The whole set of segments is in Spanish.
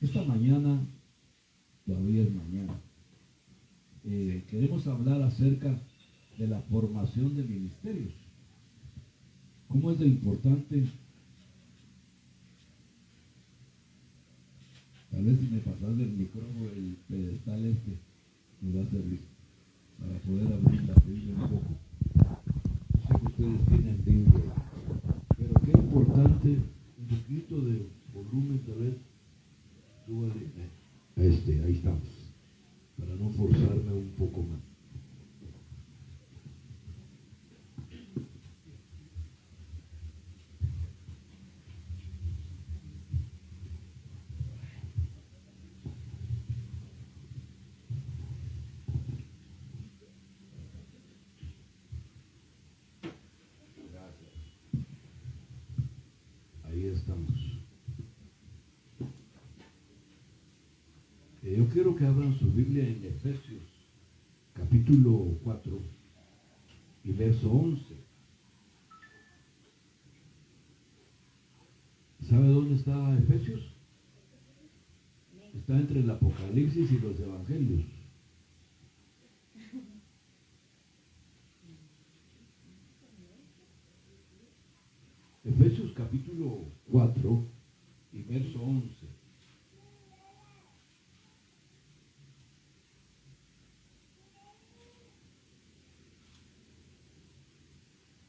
Esta mañana, todavía es mañana, queremos hablar acerca de la formación de ministerios. ¿Cómo es de importante? Tal vez si me pasas el micrófono, el pedestal me va a servir para poder abrir la Biblia un poco. Sé que ustedes tienen Biblia, pero qué importante, un poquito de volumen, tal vez, súbale a ahí estamos, para no forzarme un poco más. Ahí estamos. Yo quiero que abran su Biblia en Efesios, capítulo 4 y verso 11. ¿Sabe dónde está Efesios? Está entre el Apocalipsis y los Evangelios. Efesios capítulo 4 y verso 11.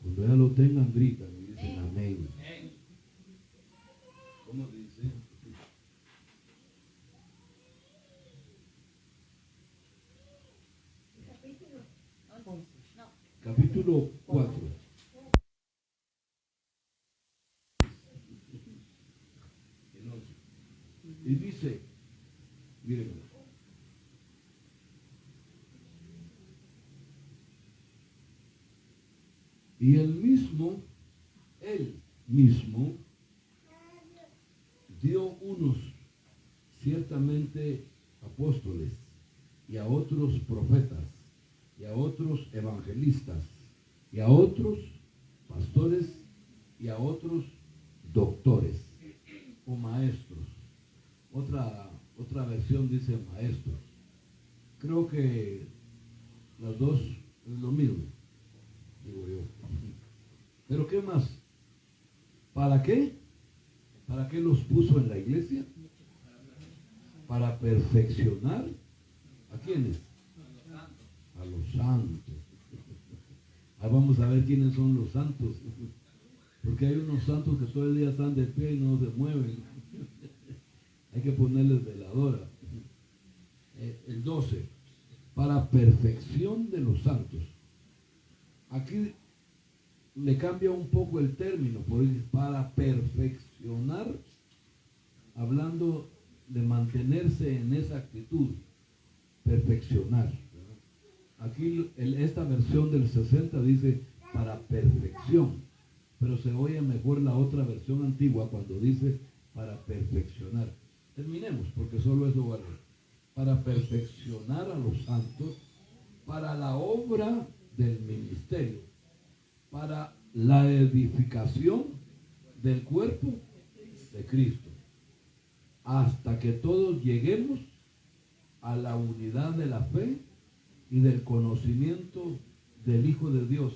Cuando ya lo tengan, gritan y dicen amén. ¿Cómo dice? Capítulo 4. Y dice, miren, y él mismo, dio unos ciertamente apóstoles, y a otros profetas, y a otros evangelistas, y a otros pastores, y a otros doctores o maestros. Otra versión dice maestros. Creo que las dos es lo mismo, digo yo. Pero ¿qué más? ¿Para qué? ¿Para qué los puso en la iglesia? Para perfeccionar ¿a quiénes? A los santos. Ahí vamos a ver quiénes son los santos. Porque hay unos santos que todo el día están de pie y no se mueven. Hay que ponerles veladora. El 12. Para perfección de los santos. Aquí le cambia un poco el término, para perfeccionar, hablando de mantenerse en esa actitud, perfeccionar. Aquí esta versión del 60 dice para perfección, pero se oye mejor la otra versión antigua cuando dice para perfeccionar. Terminemos, porque solo eso vale. Para perfeccionar a los santos, para la obra del ministerio, para la edificación del cuerpo de Cristo, hasta que todos lleguemos a la unidad de la fe y del conocimiento del Hijo de Dios,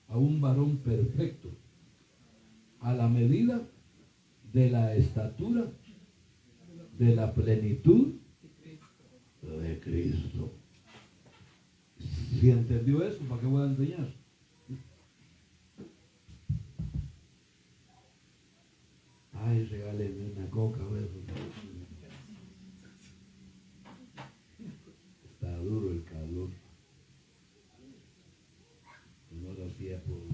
a un varón perfecto, a la medida de la estatura de la plenitud de Cristo. Si entendió eso, ¿para qué voy a enseñar? Ay, regáleme una coca, a ver. Está duro el calor. No da tiempo.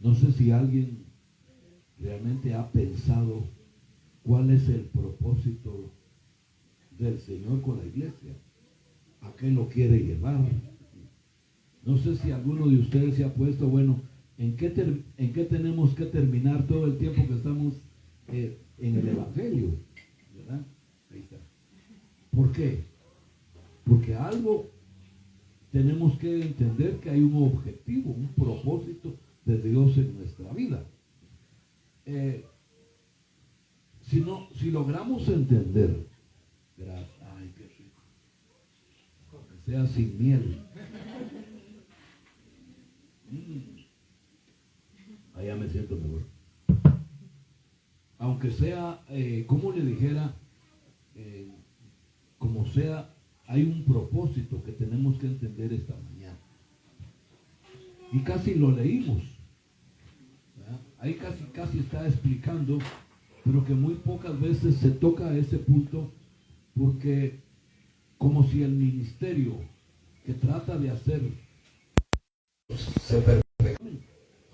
No sé si alguien realmente ha pensado cuál es el propósito del Señor con la iglesia. ¿A qué lo quiere llevar? No sé si alguno de ustedes se ha puesto, bueno, ¿en qué tenemos que terminar todo el tiempo que estamos en el Evangelio? ¿Verdad? Ahí está. ¿Por qué? Porque algo tenemos que entender que hay un objetivo, un propósito de Dios en nuestra vida. Si logramos entender, ay, qué rico, que sea sin miel. Allá me siento mejor. Aunque sea, como le dijera, como sea, hay un propósito que tenemos que entender esta mañana. Y casi lo leímos. ¿Verdad? Ahí casi está explicando, pero que muy pocas veces se toca ese punto, porque como si el ministerio que trata de hacer se perfeccione.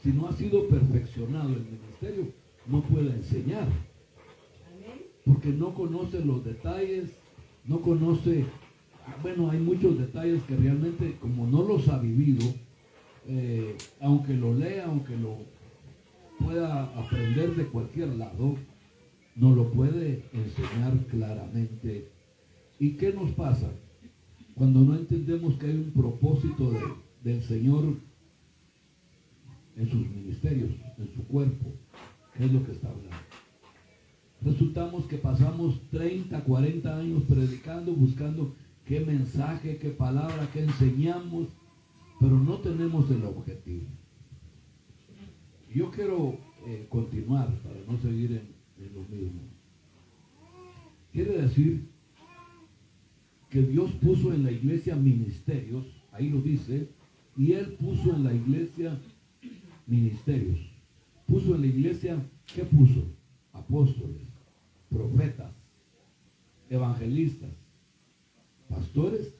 Si no ha sido perfeccionado el ministerio, no puede enseñar. Porque no conoce los detalles, no conoce, bueno, hay muchos detalles que realmente, como no los ha vivido, aunque lo lea, aunque lo pueda aprender de cualquier lado, no lo puede enseñar claramente. ¿Y qué nos pasa? Cuando no entendemos que hay un propósito del Señor en sus ministerios, en su cuerpo, ¿qué es lo que está hablando? Resultamos que pasamos 30, 40 años predicando, buscando qué mensaje, qué palabra, qué enseñamos, pero no tenemos el objetivo. Yo quiero continuar para no seguir en lo mismo. Quiere decir que Dios puso en la iglesia ministerios, ahí lo dice, y Él puso en la iglesia ministerios. Puso en la iglesia, ¿qué puso? Apóstoles, profetas, evangelistas, pastores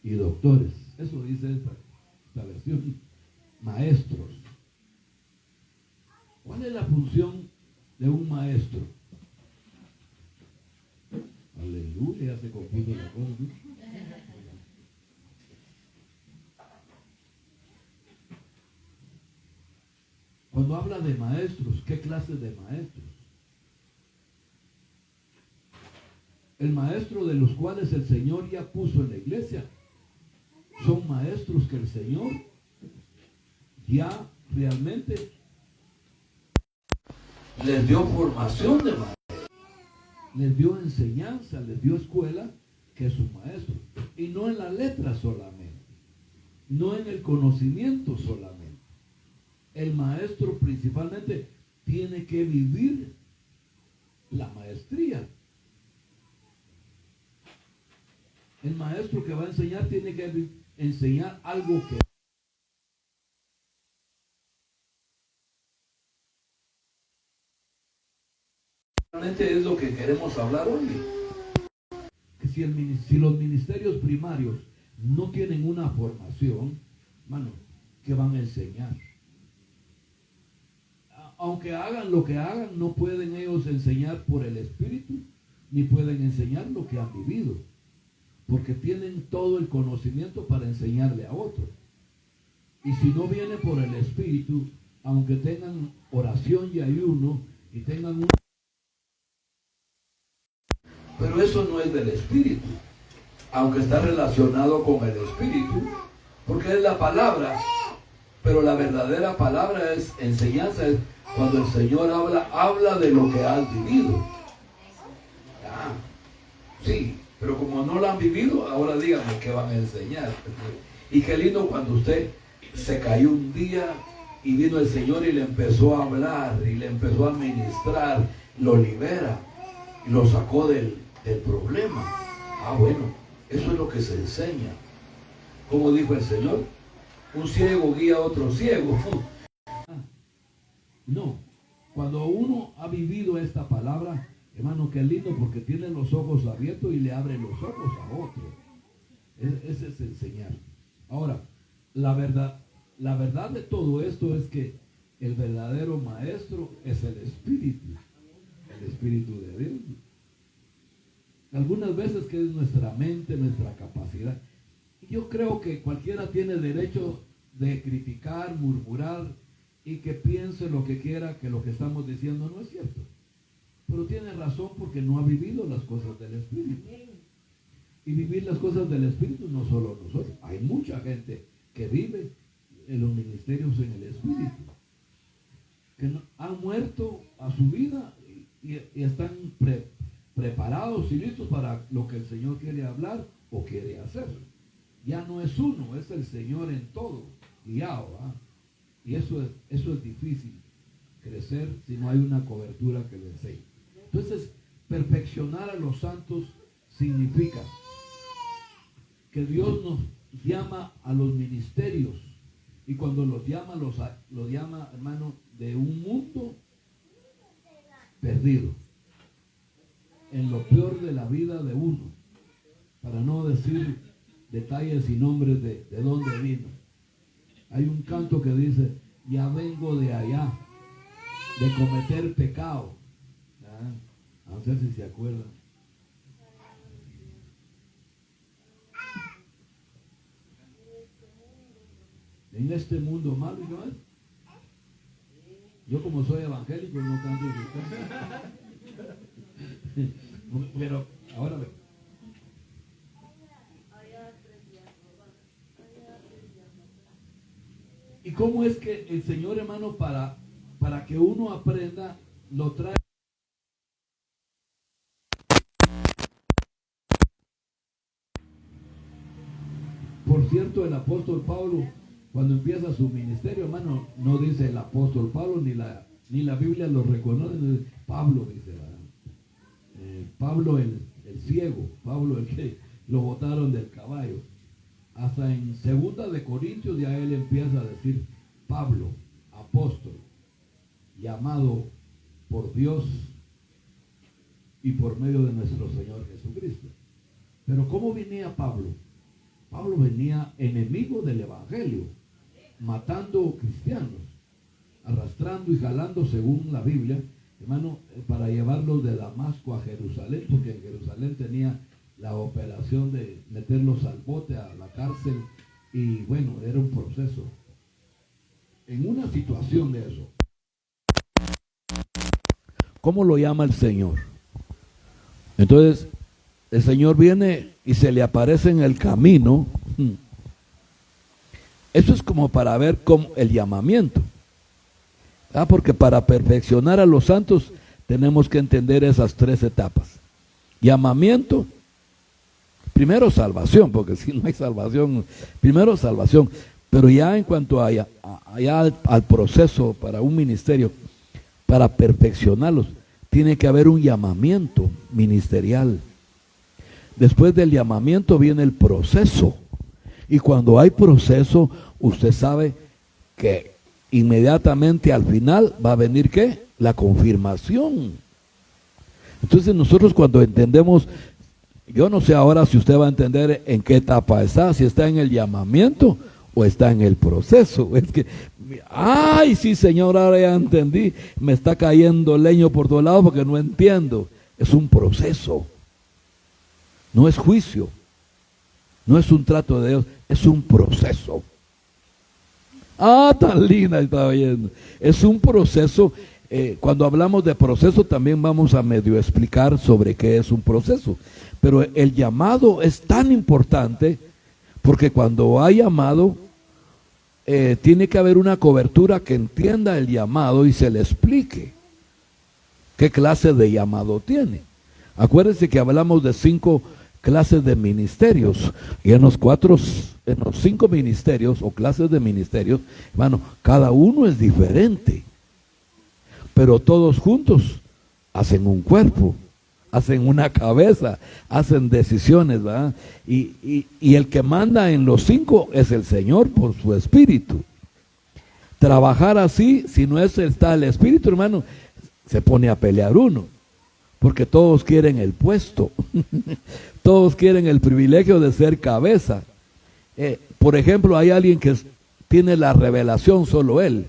y doctores. Eso dice esta versión. Maestros. ¿Cuál es la función de un maestro? Aleluya, ya se compuso la cosa, ¿no? Cuando habla de maestros, ¿qué clase de maestros? El maestro de los cuales el Señor ya puso en la iglesia son maestros que el Señor ya realmente les dio formación de maestros, les dio enseñanza, les dio escuela, que es un maestro. Y no en la letra solamente, no en el conocimiento solamente. El maestro principalmente tiene que vivir la maestría. El maestro que va a enseñar tiene que enseñar algo que realmente es lo que queremos hablar hoy. Que si los ministerios primarios no tienen una formación, hermano, ¿qué van a enseñar? Aunque hagan lo que hagan, no pueden ellos enseñar por el Espíritu, ni pueden enseñar lo que han vivido, porque tienen todo el conocimiento para enseñarle a otro. Y si no viene por el Espíritu, aunque tengan oración y ayuno, y tengan un... Pero eso no es del Espíritu, aunque está relacionado con el Espíritu, porque es la palabra, pero la verdadera palabra es enseñanza, es cuando el Señor habla de lo que has vivido. Ah, sí, pero como no lo han vivido, ahora díganme qué van a enseñar. Y qué lindo cuando usted se cayó un día y vino el Señor y le empezó a hablar y le empezó a ministrar, lo libera y lo sacó del problema. Ah, bueno, eso es lo que se enseña. Como dijo el Señor, un ciego guía a otro ciego. No, cuando uno ha vivido esta palabra, hermano, qué lindo, porque tiene los ojos abiertos y le abre los ojos a otro. Ese es enseñar. Ahora, la verdad de todo esto es que el verdadero maestro es el Espíritu de Dios. Algunas veces que es nuestra mente, nuestra capacidad. Yo creo que cualquiera tiene derecho de criticar, murmurar y que piense lo que quiera, que lo que estamos diciendo no es cierto. Pero tiene razón porque no ha vivido las cosas del Espíritu. Y vivir las cosas del Espíritu, no solo nosotros. Hay mucha gente que vive en los ministerios en el Espíritu, que han muerto a su vida y están preparados y listos para lo que el Señor quiere hablar o quiere hacer. Ya no es uno, es el Señor en todo, guiado. Y eso es difícil, crecer si no hay una cobertura que le enseñe. Entonces, perfeccionar a los santos significa que Dios nos llama a los ministerios, y cuando los llama, los llama, hermano, de un mundo perdido, en lo peor de la vida de uno, para no decir detalles y nombres de dónde vino. Hay un canto que dice: ya vengo de allá, de cometer pecado. No sé si se acuerdan. En este mundo malo, yo como soy evangélico no canto pero ahora ve. ¿Y cómo es que el Señor, hermano, para que uno aprenda, lo trae? Por cierto, el apóstol Pablo, cuando empieza su ministerio, hermano, no dice el apóstol Pablo, ni la Biblia lo reconoce. Pablo dice, Pablo el ciego, Pablo el que lo botaron del caballo. Hasta en 2 de Corintios ya él empieza a decir: Pablo, apóstol, llamado por Dios y por medio de nuestro Señor Jesucristo. Pero ¿cómo venía Pablo? Pablo venía enemigo del evangelio, matando cristianos, arrastrando y jalando, según la Biblia, hermano, para llevarlos de Damasco a Jerusalén, porque en Jerusalén tenía la operación de meterlos al bote, a la cárcel, y bueno, era un proceso. En una situación de eso, ¿cómo lo llama el Señor? Entonces, el Señor viene y se le aparece en el camino. Eso es como para ver cómo el llamamiento. Porque para perfeccionar a los santos tenemos que entender esas 3 etapas. Llamamiento, primero salvación, porque si no hay salvación, primero salvación, pero ya en cuanto al proceso para un ministerio, para perfeccionarlos, tiene que haber un llamamiento ministerial. Después del llamamiento viene el proceso, y cuando hay proceso, usted sabe que inmediatamente al final va a venir ¿qué? La confirmación. Entonces nosotros cuando entendemos, yo no sé ahora si usted va a entender en qué etapa está, si está en el llamamiento o está en el proceso. Es que, ay, sí, Señor, ahora ya entendí, me está cayendo leño por todos lados porque no entiendo. Es un proceso, no es juicio, no es un trato de Dios, es un proceso. Tan linda estaba oyendo. Es un proceso. Cuando hablamos de proceso también vamos a medio explicar sobre qué es un proceso. Pero el llamado es tan importante porque cuando hay llamado tiene que haber una cobertura que entienda el llamado y se le explique qué clase de llamado tiene. Acuérdense que hablamos de 5 clases de ministerios, y en los 5 ministerios o clases de ministerios, hermano, cada uno es diferente, pero todos juntos hacen un cuerpo, hacen una cabeza, hacen decisiones, ¿verdad? Y el que manda en los 5 es el Señor por su Espíritu. Trabajar así, si no está el Espíritu, hermano, se pone a pelear uno, porque todos quieren el puesto, todos quieren el privilegio de ser cabeza. Por ejemplo, hay alguien que tiene la revelación, solo él.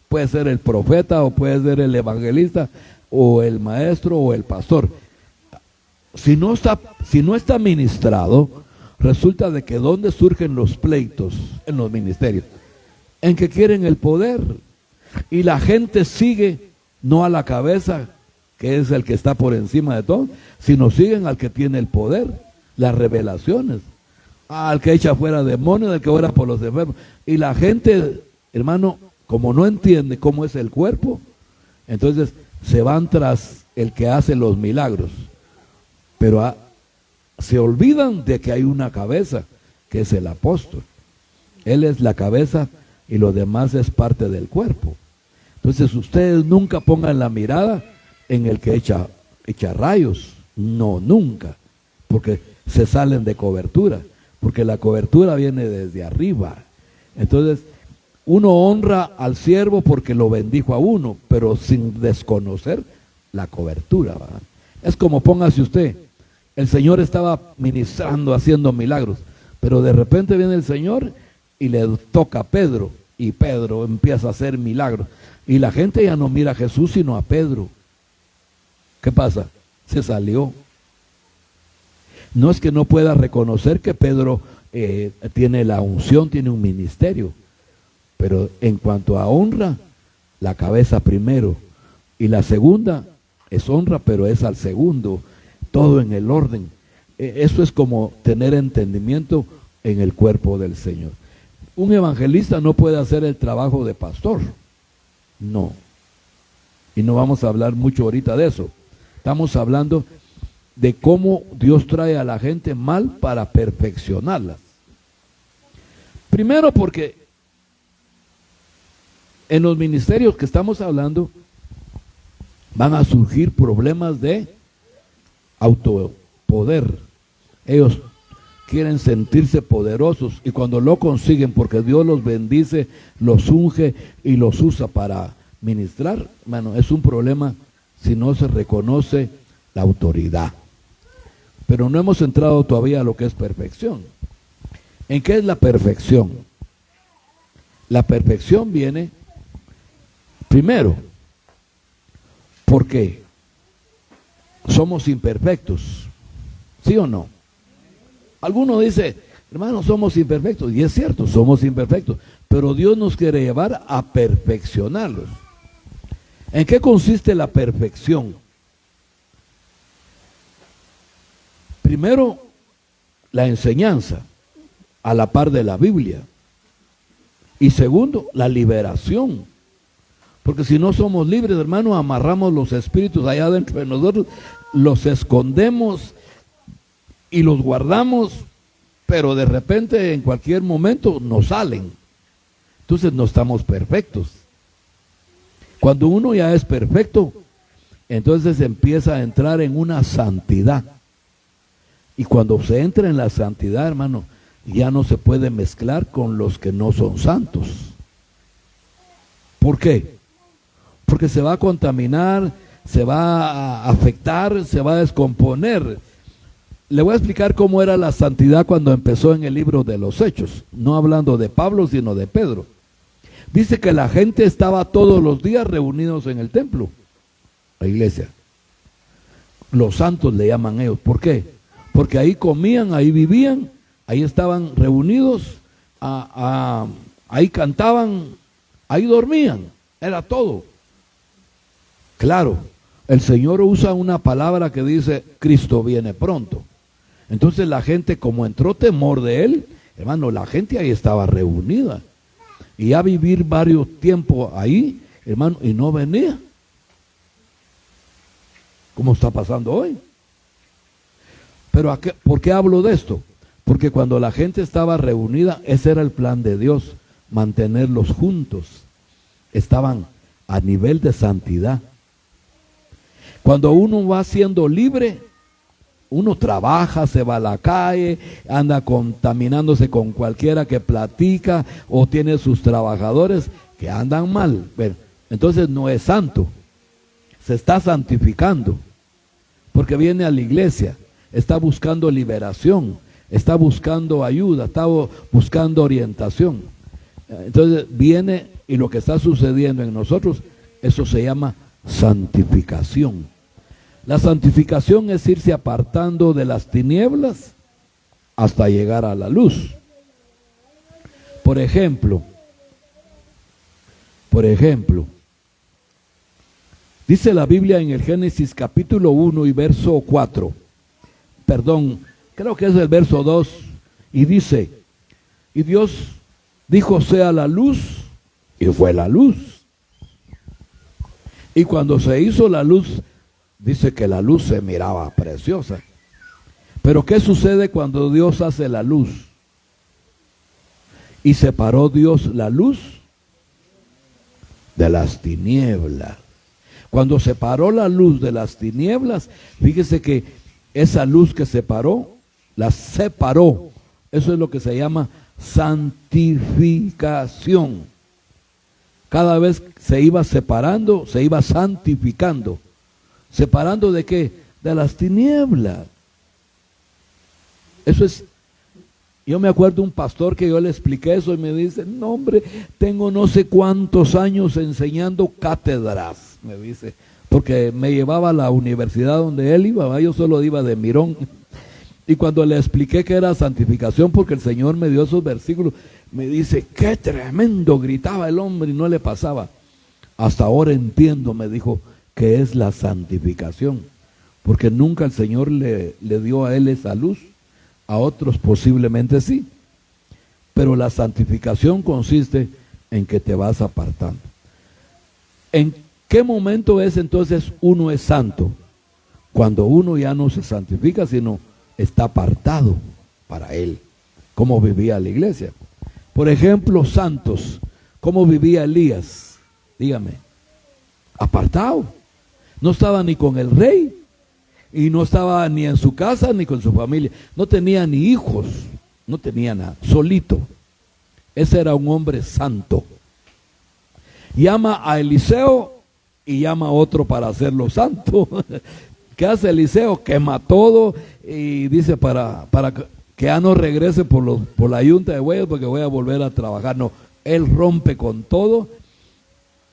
Puede ser el profeta, o puede ser el evangelista, o el maestro, o el pastor. Si no está ministrado, resulta de que ¿dónde surgen los pleitos en los ministerios? En que quieren el poder. Y la gente sigue no a la cabeza, que es el que está por encima de todo, sino siguen al que tiene el poder. las revelaciones. Al que echa fuera demonios, al que ora por los enfermos. Y la gente, hermano, como no entiende cómo es el cuerpo, entonces se van tras el que hace los milagros. Pero se olvidan de que hay una cabeza, que es el apóstol. Él es la cabeza y lo demás es parte del cuerpo. Entonces ustedes nunca pongan la mirada en el que echa rayos. No, nunca. Porque se salen de cobertura. Porque la cobertura viene desde arriba. Entonces, uno honra al siervo porque lo bendijo a uno, pero sin desconocer la cobertura, ¿verdad? Es como, póngase usted, el Señor estaba ministrando, haciendo milagros, pero de repente viene el Señor y le toca a Pedro, y Pedro empieza a hacer milagros. Y la gente ya no mira a Jesús, sino a Pedro. ¿Qué pasa? Se salió. No es que no pueda reconocer que Pedro tiene la unción, tiene un ministerio, pero en cuanto a honra, la cabeza primero, y la segunda es honra, pero es al segundo, todo en el orden. Eso es como tener entendimiento en el cuerpo del Señor. Un evangelista no puede hacer el trabajo de pastor, no, y no vamos a hablar mucho ahorita de eso. Estamos hablando de cómo Dios trae a la gente mal para perfeccionarlas. Primero porque en los ministerios que estamos hablando van a surgir problemas de autopoder. Ellos quieren sentirse poderosos y cuando lo consiguen, porque Dios los bendice, los unge y los usa para ministrar, bueno, es un problema si no se reconoce la autoridad. Pero no hemos entrado todavía a lo que es perfección. ¿En qué es la perfección? La perfección viene primero porque somos imperfectos, ¿sí o no? Alguno dice, hermano, somos imperfectos, y es cierto, somos imperfectos, pero Dios nos quiere llevar a perfeccionarlos. ¿En qué consiste la perfección? Primero, la enseñanza, a la par de la Biblia. Y segundo, la liberación. Porque si no somos libres, hermano, amarramos los espíritus allá dentro de nosotros, los escondemos y los guardamos, pero de repente en cualquier momento nos salen. Entonces no estamos perfectos. Cuando uno ya es perfecto, entonces empieza a entrar en una santidad. Y cuando se entra en la santidad, hermano, ya no se puede mezclar con los que no son santos. ¿Por qué? Porque se va a contaminar, se va a afectar, se va a descomponer. Le voy a explicar cómo era la santidad cuando empezó en el libro de los Hechos, no hablando de Pablo, sino de Pedro. Dice que la gente estaba todos los días reunidos en el templo, la iglesia. Los santos le llaman ellos. ¿Por qué? Porque ahí comían, ahí vivían, ahí estaban reunidos, ahí cantaban, ahí dormían, era todo. Claro, el Señor usa una palabra que dice, Cristo viene pronto. Entonces la gente, como entró temor de Él, hermano, la gente ahí estaba reunida. Y a vivir varios tiempos ahí, hermano, y no venía. ¿Cómo está pasando hoy? Pero ¿por qué hablo de esto? Porque cuando la gente estaba reunida, ese era el plan de Dios, mantenerlos juntos. Estaban a nivel de santidad. Cuando uno va siendo libre, uno trabaja, se va a la calle, anda contaminándose con cualquiera que platica o tiene sus trabajadores que andan mal. Entonces no es santo, se está santificando, porque viene a la iglesia, está buscando liberación, está buscando ayuda, está buscando orientación. Entonces viene y lo que está sucediendo en nosotros, eso se llama santificación. La santificación es irse apartando de las tinieblas hasta llegar a la luz. Por ejemplo, dice la Biblia en el Génesis capítulo 1 y verso 4, creo que es el verso 2, y dice, y Dios dijo sea la luz, y fue la luz. Y cuando se hizo la luz, dice que la luz se miraba preciosa. Pero ¿qué sucede cuando Dios hace la luz? Y separó Dios la luz de las tinieblas. Cuando separó la luz de las tinieblas, fíjese que esa luz que separó, la separó. Eso es lo que se llama santificación. Cada vez se iba separando, se iba santificando. ¿Separando de qué? De las tinieblas. Eso es. Yo me acuerdo un pastor que yo le expliqué eso y me dice, no hombre, tengo no sé cuántos años enseñando cátedras, me dice, porque me llevaba a la universidad donde él iba, yo solo iba de mirón. Y cuando le expliqué que era santificación, porque el Señor me dio esos versículos, me dice, qué tremendo, gritaba el hombre y no le pasaba. Hasta ahora entiendo, me dijo, que es la santificación, porque nunca el Señor le dio a él esa luz. A otros posiblemente sí, pero la santificación consiste en que te vas apartando. ¿En qué momento es entonces uno es santo? Cuando uno ya no se santifica, sino está apartado para Él. ¿Cómo vivía la iglesia? Por ejemplo, santos, ¿cómo vivía Elías? Dígame, apartado. No estaba ni con el rey, y no estaba ni en su casa ni con su familia. No tenía ni hijos, no tenía nada, solito. Ese era un hombre santo. Llama a Eliseo y llama a otro para hacerlo santo. ¿Qué hace Eliseo? Quema todo y dice para que ya no regrese por la yunta de bueyes porque voy a volver a trabajar. No, él rompe con todo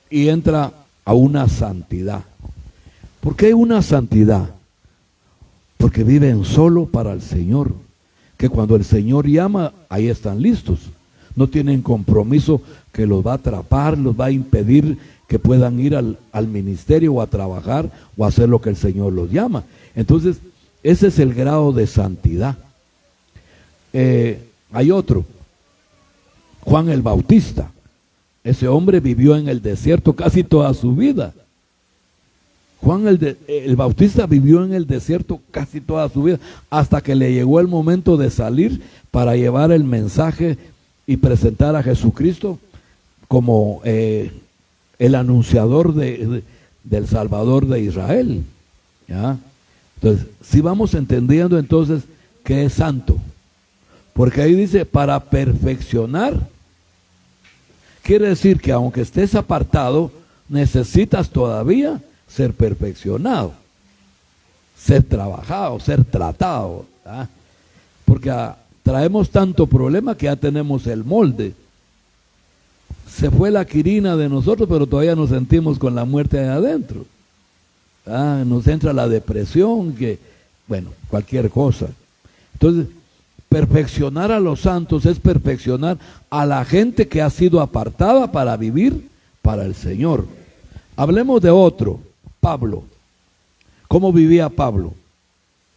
y entra a una santidad. ¿Por qué una santidad? Porque viven solo para el Señor, que cuando el Señor llama, ahí están listos. No tienen compromiso que los va a atrapar, los va a impedir que puedan ir al ministerio o a trabajar o a hacer lo que el Señor los llama. Entonces, ese es el grado de santidad. Hay otro, Juan el Bautista. Ese hombre vivió en el desierto casi toda su vida. Juan el Bautista vivió en el desierto casi toda su vida, hasta que le llegó el momento de salir para llevar el mensaje y presentar a Jesucristo como el anunciador del Salvador de Israel. ¿Ya? Entonces, si vamos entendiendo entonces que es santo, porque ahí dice para perfeccionar, quiere decir que aunque estés apartado, necesitas todavía ser perfeccionado, ser trabajado, ser tratado, ¿verdad? Porque traemos tanto problema que ya tenemos el molde. Se fue la quirina de nosotros, pero todavía nos sentimos con la muerte ahí adentro. Nos entra la depresión, bueno, cualquier cosa. Entonces, perfeccionar a los santos es perfeccionar a la gente que ha sido apartada para vivir para el Señor. Hablemos de otro. Pablo. ¿Cómo vivía Pablo?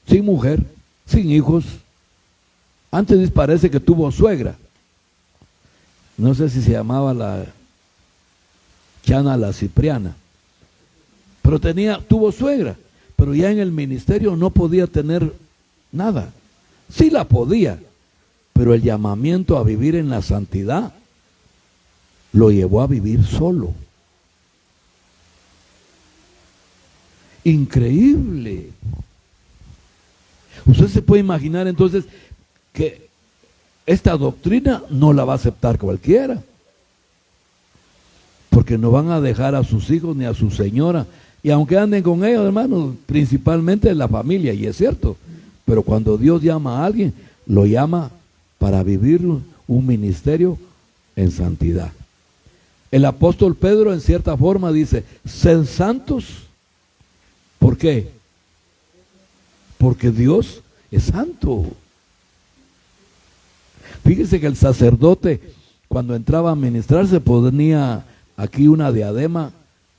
Sin mujer, sin hijos. Antes parece que tuvo suegra. No sé si se llamaba la Chana la Cipriana. Pero tuvo suegra. Pero ya en el ministerio no podía tener nada. Sí la podía. Pero el llamamiento a vivir en la santidad lo llevó a vivir solo. Increíble. Usted se puede imaginar entonces que esta doctrina no la va a aceptar cualquiera, porque no van a dejar a sus hijos ni a su señora, y aunque anden con ellos, hermanos, principalmente la familia, y es cierto, pero cuando Dios llama a alguien, lo llama para vivir un ministerio en santidad. El apóstol Pedro en cierta forma dice, sed santos. ¿Por qué? Porque Dios es santo. Fíjese que el sacerdote, cuando entraba a ministrar, se ponía aquí una diadema,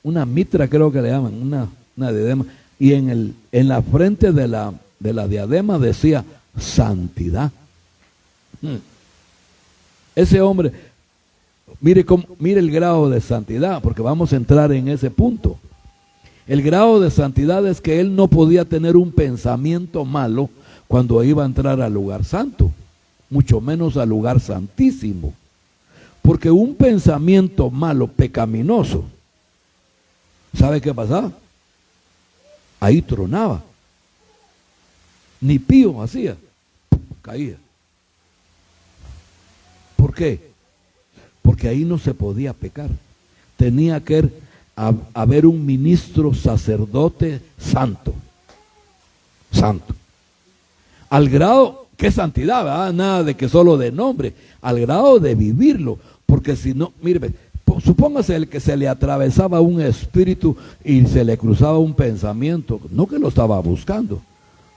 una mitra creo que le llaman, una diadema, y en la frente de la diadema decía santidad. Ese hombre, mire el grado de santidad, porque vamos a entrar en ese punto. El grado de santidad es que él no podía tener un pensamiento malo cuando iba a entrar al lugar santo, mucho menos al lugar santísimo. Porque un pensamiento malo, pecaminoso, ¿sabe qué pasaba? Ahí tronaba. Ni pío hacía, caía. ¿Por qué? Porque ahí no se podía pecar. Tenía que haber un ministro sacerdote santo. Santo. Al grado, qué santidad, ¿verdad? Nada de que solo de nombre, al grado de vivirlo. Porque si no, mire, supóngase el que se le atravesaba un espíritu y se le cruzaba un pensamiento, no que lo estaba buscando,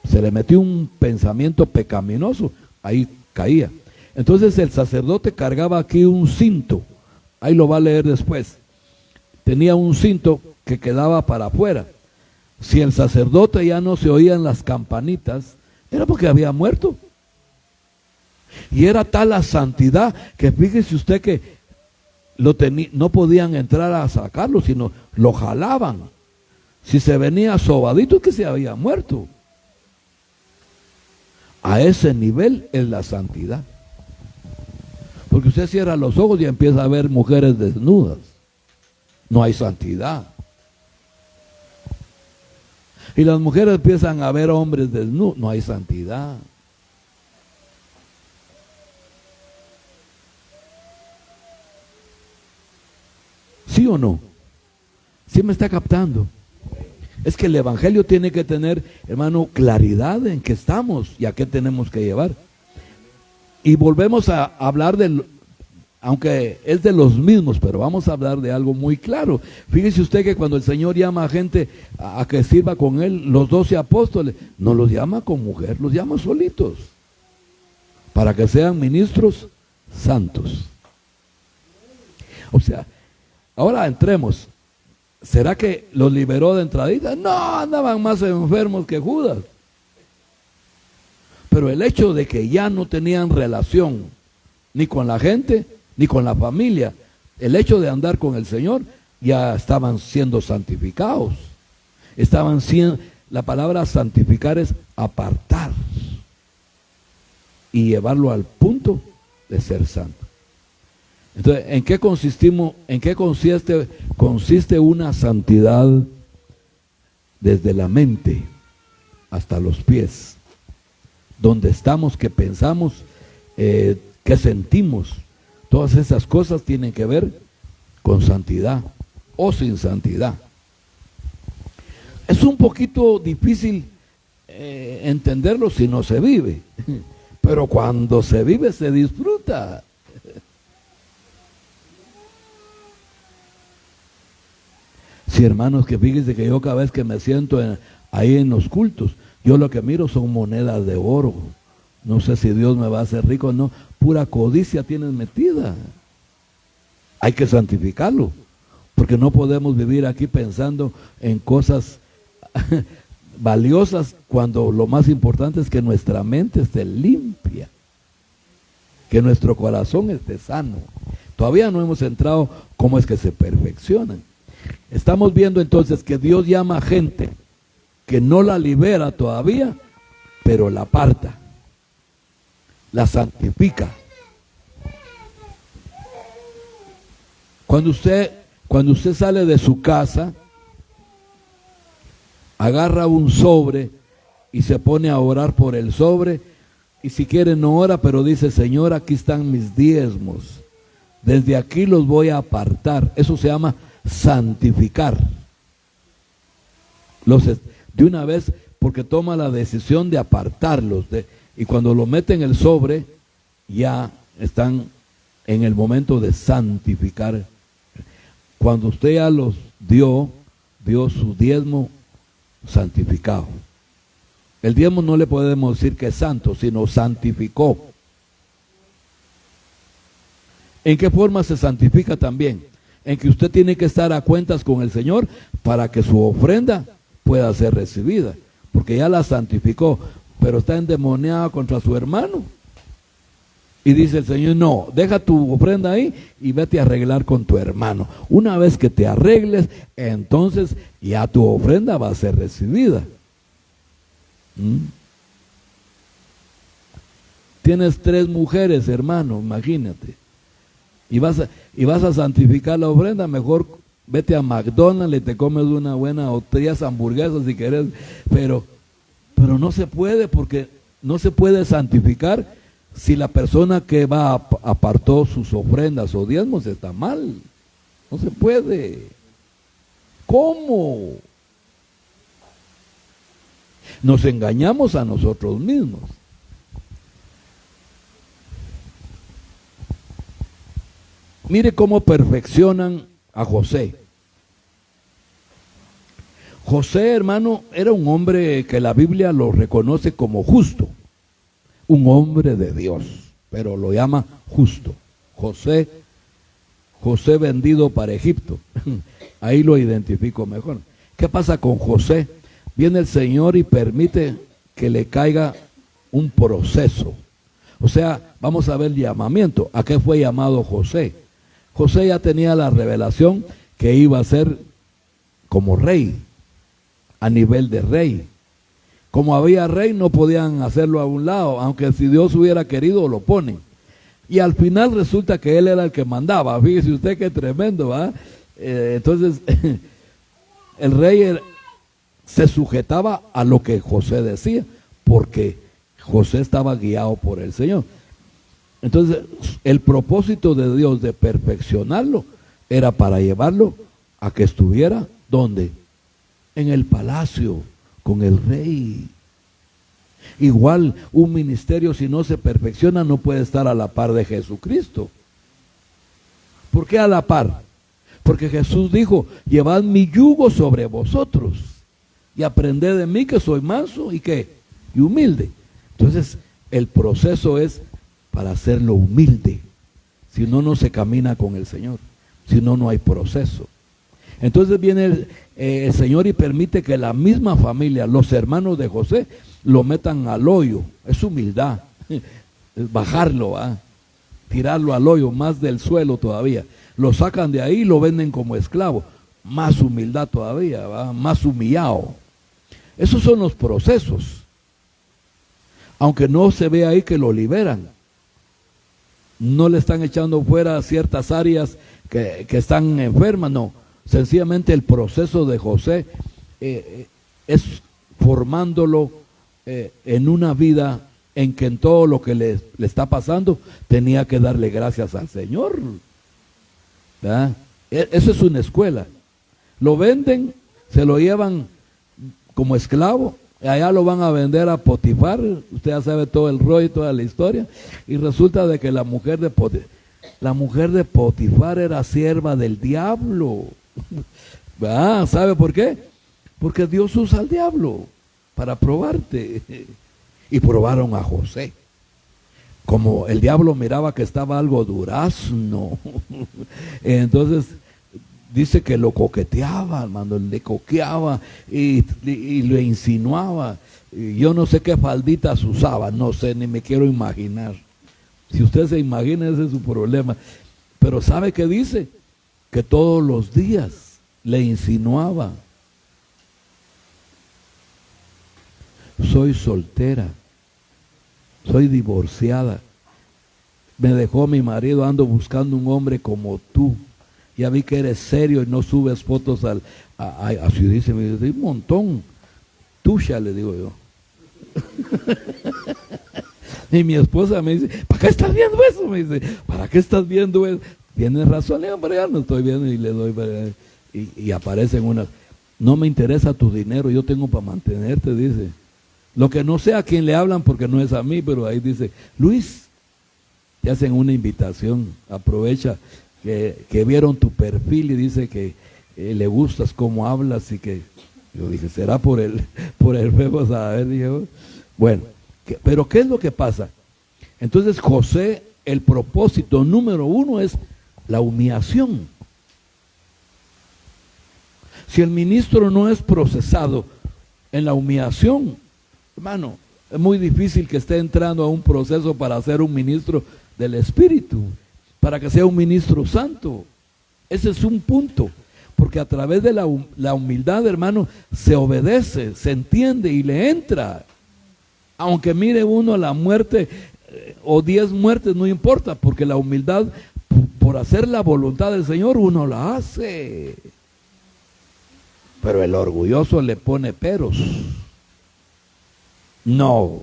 se le metió un pensamiento pecaminoso, ahí caía. Entonces el sacerdote cargaba aquí un cinto, ahí lo va a leer después. Tenía un cinto que quedaba para afuera. Si el sacerdote ya no se oían las campanitas, era porque había muerto. Y era tal la santidad que fíjese usted que no podían entrar a sacarlo, sino lo jalaban. Si se venía sobadito es que se había muerto. A ese nivel es la santidad. Porque usted cierra los ojos y empieza a ver mujeres desnudas. No hay santidad. Y las mujeres empiezan a ver hombres desnudos. No hay santidad. ¿Sí o no? ¿Sí me está captando? Es que el evangelio tiene que tener, hermano, claridad en qué estamos y a qué tenemos que llevar. Y volvemos a hablar aunque es de los mismos, pero vamos a hablar de algo muy claro. Fíjese usted que cuando el Señor llama a gente a que sirva con Él, los 12 apóstoles, no los llama con mujer, los llama solitos, para que sean ministros santos. O sea, ahora entremos. ¿Será que los liberó de entradita? No, andaban más enfermos que Judas. Pero el hecho de que ya no tenían relación ni con la gente, ni con la familia, el hecho de andar con el Señor, ya estaban siendo santificados. La palabra santificar es apartar y llevarlo al punto de ser santo. Entonces, ¿en qué consiste una santidad desde la mente hasta los pies? Donde estamos, qué pensamos, qué sentimos, todas esas cosas tienen que ver con santidad o sin santidad. Es un poquito difícil entenderlo si no se vive, pero cuando se vive se disfruta. Sí, hermanos, que fíjense que yo cada vez que me siento ahí en los cultos, yo lo que miro son monedas de oro. No sé si Dios me va a hacer rico o no. Pura codicia tienes metida. Hay que santificarlo, porque no podemos vivir aquí pensando en cosas valiosas cuando lo más importante es que nuestra mente esté limpia, que nuestro corazón esté sano. Todavía no hemos entrado cómo es que se perfeccionan. Estamos viendo entonces que Dios llama a gente que no la libera todavía, pero la aparta, la santifica. Cuando usted sale de su casa, agarra un sobre y se pone a orar por el sobre, y si quiere no ora, pero dice: Señor, aquí están mis diezmos, desde aquí los voy a apartar. Eso se llama santificar. De una vez, porque toma la decisión de apartarlos, y cuando lo mete en el sobre, ya están en el momento de santificar. Cuando usted ya los dio su diezmo santificado. El diezmo no le podemos decir que es santo, sino santificó. ¿En qué forma se santifica también? En que usted tiene que estar a cuentas con el Señor para que su ofrenda pueda ser recibida, porque ya la santificó. pero está endemoniada contra su hermano. Y dice el Señor, no, deja tu ofrenda ahí y vete a arreglar con tu hermano. Una vez que te arregles, entonces ya tu ofrenda va a ser recibida. Tienes 3 mujeres, hermano, imagínate. Y vas a santificar la ofrenda, mejor vete a McDonald's y te comes una buena o 3 hamburguesas si querés. Pero no se puede, porque no se puede santificar si la persona que apartó sus ofrendas o diezmos está mal. No se puede. ¿Cómo? Nos engañamos a nosotros mismos. Mire cómo perfeccionan a José. José, hermano, era un hombre que la Biblia lo reconoce como justo. Un hombre de Dios, pero lo llama justo. José vendido para Egipto. Ahí lo identifico mejor. ¿Qué pasa con José? Viene el Señor y permite que le caiga un proceso. O sea, vamos a ver el llamamiento. ¿A qué fue llamado José? José ya tenía la revelación que iba a ser como rey, a nivel de rey. Como había rey, no podían hacerlo a un lado, aunque si Dios hubiera querido, lo ponen. Y al final resulta que él era el que mandaba. Fíjese usted qué tremendo, ¿verdad? Entonces, el rey se sujetaba a lo que José decía, porque José estaba guiado por el Señor. Entonces, el propósito de Dios de perfeccionarlo era para llevarlo a que estuviera, ¿dónde? En el palacio, con el rey. Igual, un ministerio, si no se perfecciona, no puede estar a la par de Jesucristo. ¿Por qué a la par? Porque Jesús dijo, llevad mi yugo sobre vosotros y aprended de mí, que soy manso y ¿qué? Y humilde. Entonces, el proceso es para hacerlo humilde. Si no, no se camina con el Señor. Si no, no hay proceso. Entonces viene el Señor y permite que la misma familia, los hermanos de José, lo metan al hoyo. Es humildad. Es bajarlo, tirarlo al hoyo, más del suelo todavía. Lo sacan de ahí y lo venden como esclavo. Más humildad todavía, más humillado. Esos son los procesos. Aunque no se ve ahí que lo liberan. No le están echando fuera ciertas áreas que están enfermas, no. Sencillamente el proceso de José es formándolo en una vida en que en todo lo que le está pasando tenía que darle gracias al Señor. ¿Verdad? Eso es una escuela. Lo venden, se lo llevan como esclavo, allá lo van a vender a Potifar, usted ya sabe todo el rollo y toda la historia, y resulta de que la mujer de Potifar era sierva del diablo. ¿Sabe por qué? Porque Dios usa al diablo para probarte. Y probaron a José. Como el diablo miraba que estaba algo durazno, entonces dice que lo coqueteaba, hermano, le coqueaba y le insinuaba. Y yo no sé qué falditas usaba, no sé, ni me quiero imaginar. Si usted se imagina, ese es su problema. Pero ¿sabe qué dice? Que todos los días le insinuaba. Soy soltera, soy divorciada, me dejó mi marido, ando buscando un hombre como tú. Ya vi que eres serio y no subes fotos así dice, me dice, un montón. Tuya, le digo yo. Y mi esposa me dice, ¿para qué estás viendo eso? Me dice, ¿para qué estás viendo eso? Tienes razón, hombre, ya no estoy viendo, y le doy, y aparecen unas, no me interesa tu dinero, yo tengo para mantenerte, dice. Lo que no sé a quién le hablan porque no es a mí, pero ahí dice, Luis, te hacen una invitación, aprovecha que vieron tu perfil y dice que le gustas cómo hablas y que, yo dije, será por el vamos a ver, dije, bueno, pero ¿qué es lo que pasa? Entonces José, el propósito número 1 es la humillación. Si el ministro no es procesado en la humillación, hermano, Es muy difícil que esté entrando a un proceso para ser un ministro del Espíritu, para que sea un ministro santo. Ese es un punto, porque a través de la humildad, hermano, se obedece, se entiende y le entra. Aunque mire uno la muerte o 10 muertes, no importa, porque la humildad, por hacer la voluntad del Señor, uno la hace. Pero el orgulloso le pone peros. No.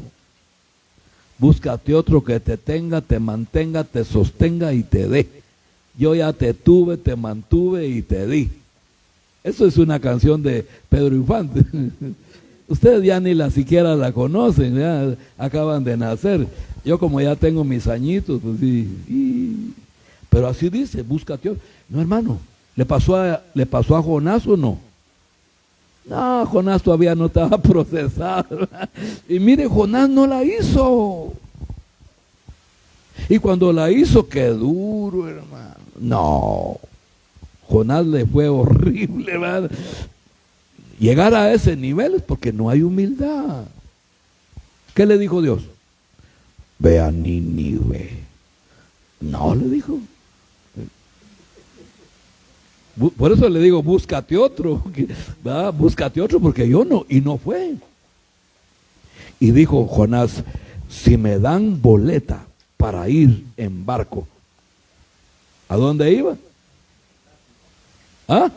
Búscate otro que te tenga, te mantenga, te sostenga y te dé. Yo ya te tuve, te mantuve y te di. Eso es una canción de Pedro Infante. Ustedes ya ni la siquiera la conocen, ya acaban de nacer. Yo como ya tengo mis añitos, pues sí. Pero así dice, búscate otro. No, hermano, ¿le pasó a Jonás o no? No, Jonás todavía no estaba procesado. Y mire, Jonás no la hizo. Y cuando la hizo, qué duro, hermano. No, Jonás le fue horrible, hermano. Llegar a ese nivel es porque no hay humildad. ¿Qué le dijo Dios? Ve a Nínive. No, le dijo. Por eso le digo, búscate otro, ¿verdad? Búscate otro porque yo no, y no fue. Y dijo Jonás, si me dan boleta para ir en barco, ¿a dónde iba? ¿Ah?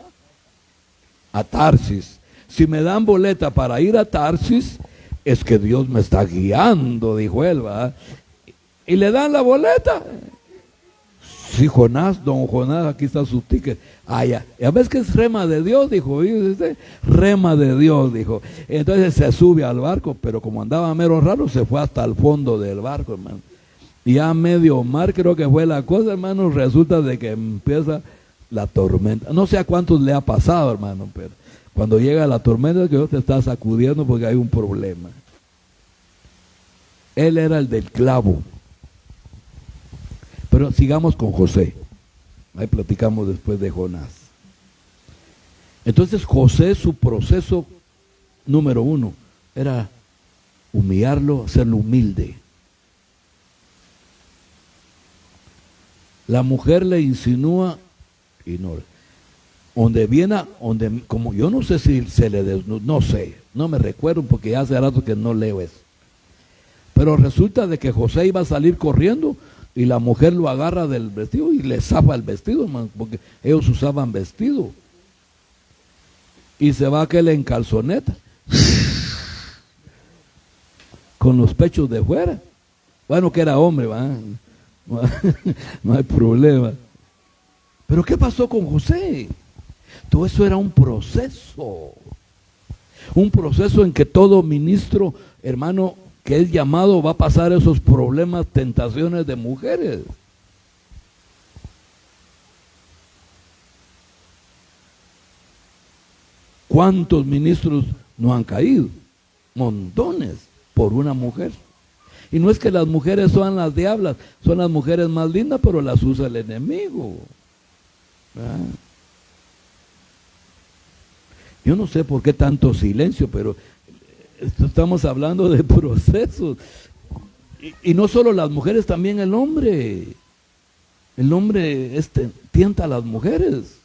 A Tarsis. Si me dan boleta para ir a Tarsis, es que Dios me está guiando, dijo él, ¿verdad? Y le dan la boleta. Sí, Jonás, don Jonás, aquí está su ticket. Ah, ya. ¿Ya ves que es rema de Dios? Dijo. Rema de Dios, dijo. Entonces se sube al barco, pero como andaba mero raro, se fue hasta el fondo del barco, hermano. Y a medio mar creo que fue la cosa, hermano. Resulta de que empieza la tormenta. No sé a cuántos le ha pasado, hermano, pero cuando llega la tormenta, que Dios te está sacudiendo porque hay un problema. Él era el del clavo. Pero sigamos con José. Ahí platicamos después de Jonás. Entonces José, su proceso número 1 era humillarlo, hacerlo humilde. La mujer le insinúa y no. Como yo no sé si se le desnudó, no sé, no me recuerdo porque ya hace rato que no leo eso. Pero resulta de que José iba a salir corriendo y la mujer lo agarra del vestido y le zafa el vestido, man, porque ellos usaban vestido. Y se va aquel en calzoneta, con los pechos de fuera. Bueno, que era hombre, ¿va? No hay problema. Pero ¿qué pasó con José? Todo eso era un proceso en que todo ministro, hermano, que es llamado, va a pasar esos problemas, tentaciones de mujeres. ¿Cuántos ministros no han caído? Montones por una mujer. Y no es que las mujeres son las diablas, son las mujeres más lindas, pero las usa el enemigo. ¿Verdad? Yo no sé por qué tanto silencio, pero estamos hablando de procesos. Y no solo las mujeres, también el hombre. El hombre tienta a las mujeres.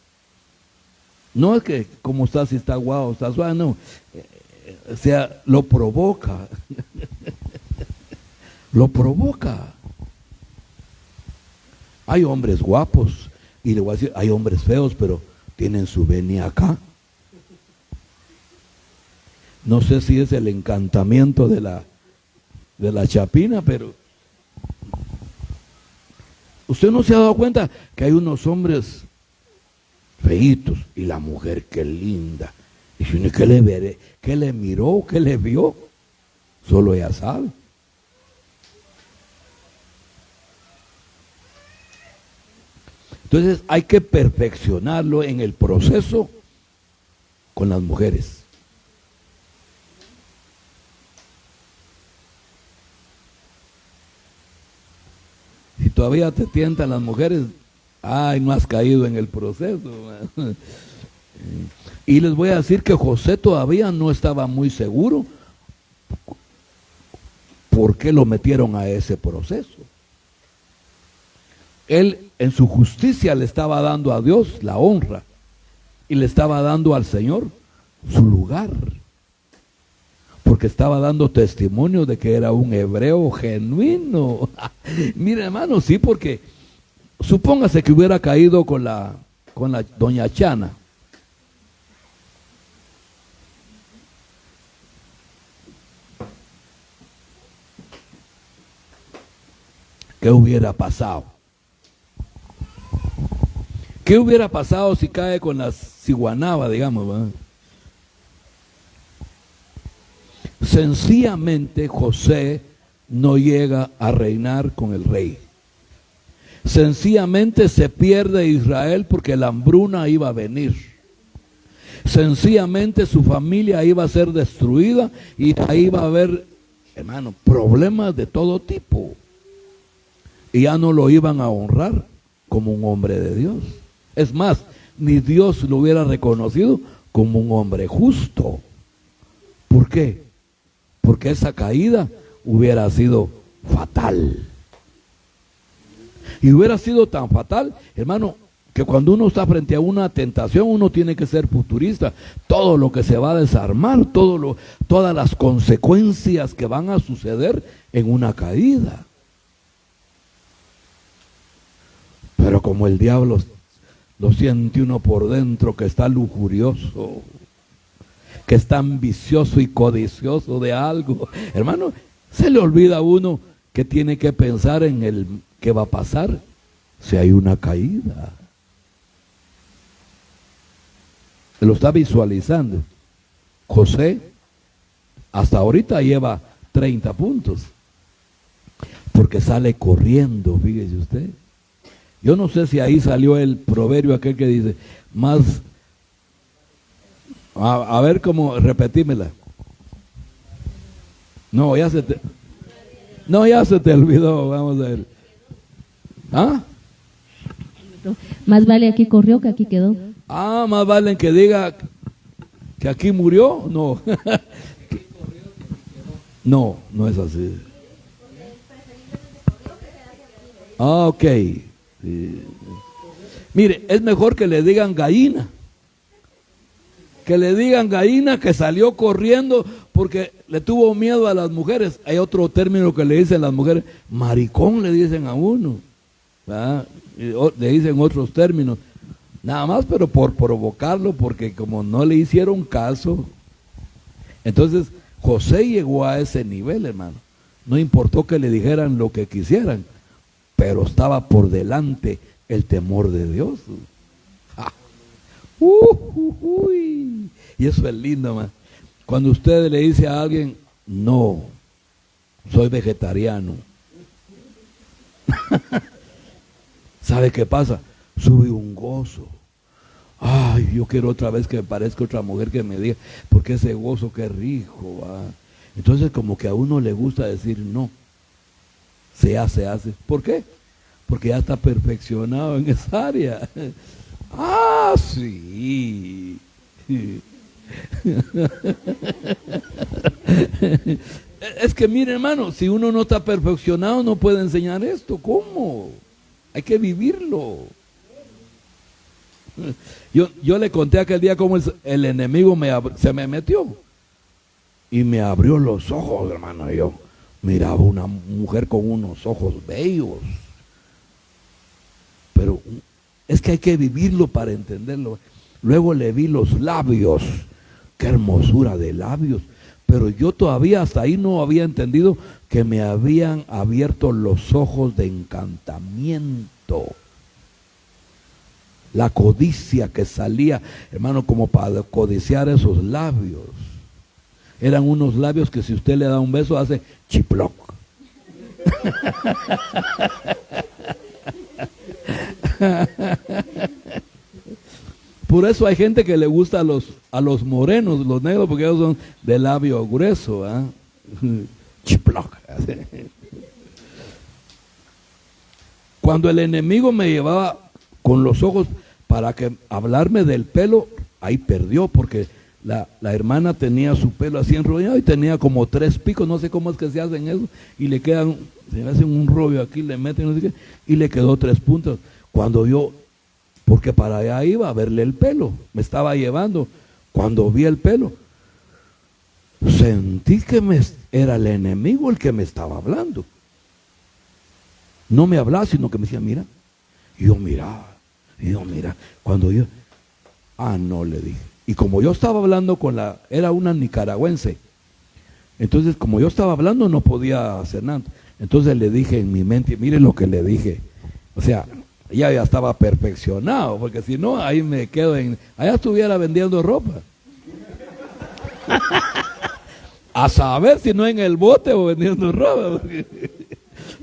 No es que como está, si está guau, está suave, no. O sea, lo provoca. Lo provoca. Hay hombres guapos, y le voy a decir, hay hombres feos, pero tienen su venia acá. No sé si es el encantamiento de la chapina, pero usted no se ha dado cuenta que hay unos hombres feitos y la mujer qué linda. Y si uno, ¿qué le miró? ¿Qué le vio? Solo ella sabe. Entonces hay que perfeccionarlo en el proceso con las mujeres. Si todavía te tientan las mujeres, ay, no has caído en el proceso. Y les voy a decir que José todavía no estaba muy seguro por qué lo metieron a ese proceso. Él en su justicia le estaba dando a Dios la honra y le estaba dando al Señor su lugar, porque estaba dando testimonio de que era un hebreo genuino. Mire, hermano, sí, porque supóngase que hubiera caído con la doña Chana. ¿Qué hubiera pasado? ¿Qué hubiera pasado si cae con la ciguanaba, digamos, ¿verdad? Sencillamente José no llega a reinar con el rey. Sencillamente se pierde Israel porque la hambruna iba a venir. Sencillamente su familia iba a ser destruida y ahí iba a haber, hermano, problemas de todo tipo. Y ya no lo iban a honrar como un hombre de Dios. Es más, ni Dios lo hubiera reconocido como un hombre justo. ¿Por qué? Porque esa caída hubiera sido fatal. Y hubiera sido tan fatal, hermano, que cuando uno está frente a una tentación, uno tiene que ser futurista. Todo lo que se va a desarmar, todas las consecuencias que van a suceder en una caída. Pero como el diablo lo siente uno por dentro, que está lujurioso, que está ambicioso y codicioso de algo, hermano, se le olvida a uno que tiene que pensar en el que va a pasar si hay una caída. Lo está visualizando. José hasta ahorita lleva 30 puntos porque sale corriendo, fíjese usted. Yo no sé si ahí salió el proverbio aquel que dice, más, a ver cómo, repetímela. No, ya se te olvidó, vamos a ver. ¿Ah? Más vale aquí corrió que aquí quedó. Ah, más vale que diga que aquí murió, no. No, no es así. Ah, ok. Sí. Mire, es mejor que le digan gallina. Que le digan gallina que salió corriendo porque le tuvo miedo a las mujeres. Hay otro término que le dicen las mujeres, maricón le dicen a uno. ¿Verdad? Le dicen otros términos. Nada más, pero por provocarlo, porque como no le hicieron caso. Entonces, José llegó a ese nivel, hermano. No importó que le dijeran lo que quisieran, pero estaba por delante el temor de Dios. ¡Ah! Y eso es lindo, man. Cuando usted le dice a alguien, no, soy vegetariano. ¿Sabe qué pasa? Sube un gozo. Ay, yo quiero otra vez que me parezca otra mujer que me diga, porque ese gozo, qué rico, va. Entonces como que a uno le gusta decir no. Se hace. ¿Por qué? Porque ya está perfeccionado en esa área. Ah, sí. Es que mire, hermano, si uno no está perfeccionado no puede enseñar esto. ¿Cómo? Hay que vivirlo. Yo le conté aquel día cómo el enemigo se me metió y me abrió los ojos, hermano. Yo miraba una mujer con unos ojos bellos, pero es que hay que vivirlo para entenderlo. Luego le vi los labios, qué hermosura de labios, pero yo todavía hasta ahí no había entendido que me habían abierto los ojos de encantamiento. La codicia que salía, hermano, como para codiciar esos labios. Eran unos labios que si usted le da un beso hace chiploc. Por eso hay gente que le gusta a los morenos, los negros, porque ellos son de labio grueso, ¿eh? Chiploc. Cuando el enemigo me llevaba con los ojos para que hablarme del pelo, ahí perdió, porque la hermana tenía su pelo así enrollado y tenía como 3 picos, no sé cómo es que se hacen eso, y le quedan, se hacen un rollo aquí, le meten no sé qué, y le quedó 3 puntos. Cuando yo, porque para allá iba a verle el pelo, me estaba llevando, cuando vi el pelo, sentí que era el enemigo el que me estaba hablando. No me hablaba, sino que me decía, mira, y yo miraba, cuando yo, no, le dije. Y como yo estaba hablando era una nicaragüense, entonces como yo estaba hablando no podía hacer nada. Entonces le dije en mi mente, mire lo que le dije, o sea, ya estaba perfeccionado, porque si no, ahí me quedo allá estuviera vendiendo ropa. A saber si no en el bote o vendiendo ropa,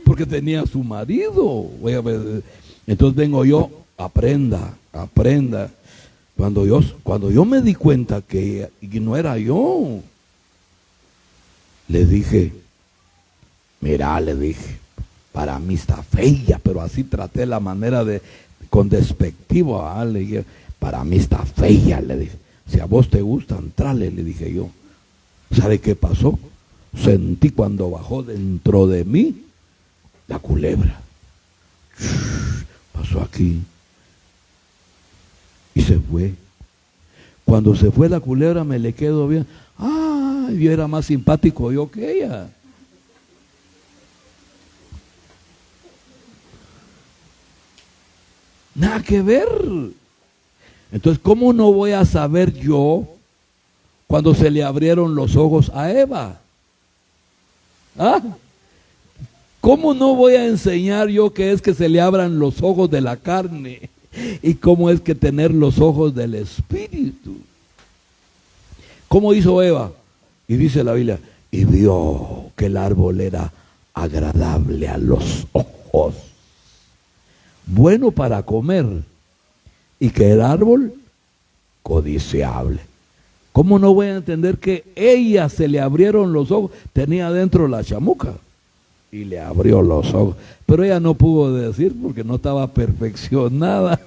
porque tenía a su marido. Entonces vengo yo, aprenda. Cuando yo me di cuenta que no era yo, le dije, mira, le dije, para mí está fea, pero así traté la manera con despectivo, le dije, para mí está fea, le dije, si a vos te gusta, entrale, le dije yo. ¿Sabe qué pasó? Sentí cuando bajó dentro de mí la culebra. Pasó aquí. Y se fue. Cuando se fue la culebra me le quedo bien. Yo era más simpático yo que ella. Nada que ver. Entonces, ¿cómo no voy a saber yo cuando se le abrieron los ojos a Eva? ¿Cómo no voy a enseñar yo qué es que se le abran los ojos de la carne? ¿Y cómo es que tener los ojos del Espíritu? ¿Cómo hizo Eva? Y dice la Biblia, y vio que el árbol era agradable a los ojos, bueno para comer, y que el árbol codiciable. ¿Cómo no voy a entender que ella se le abrieron los ojos? Tenía adentro la chamuca y le abrió los ojos, pero ella no pudo decir porque no estaba perfeccionada.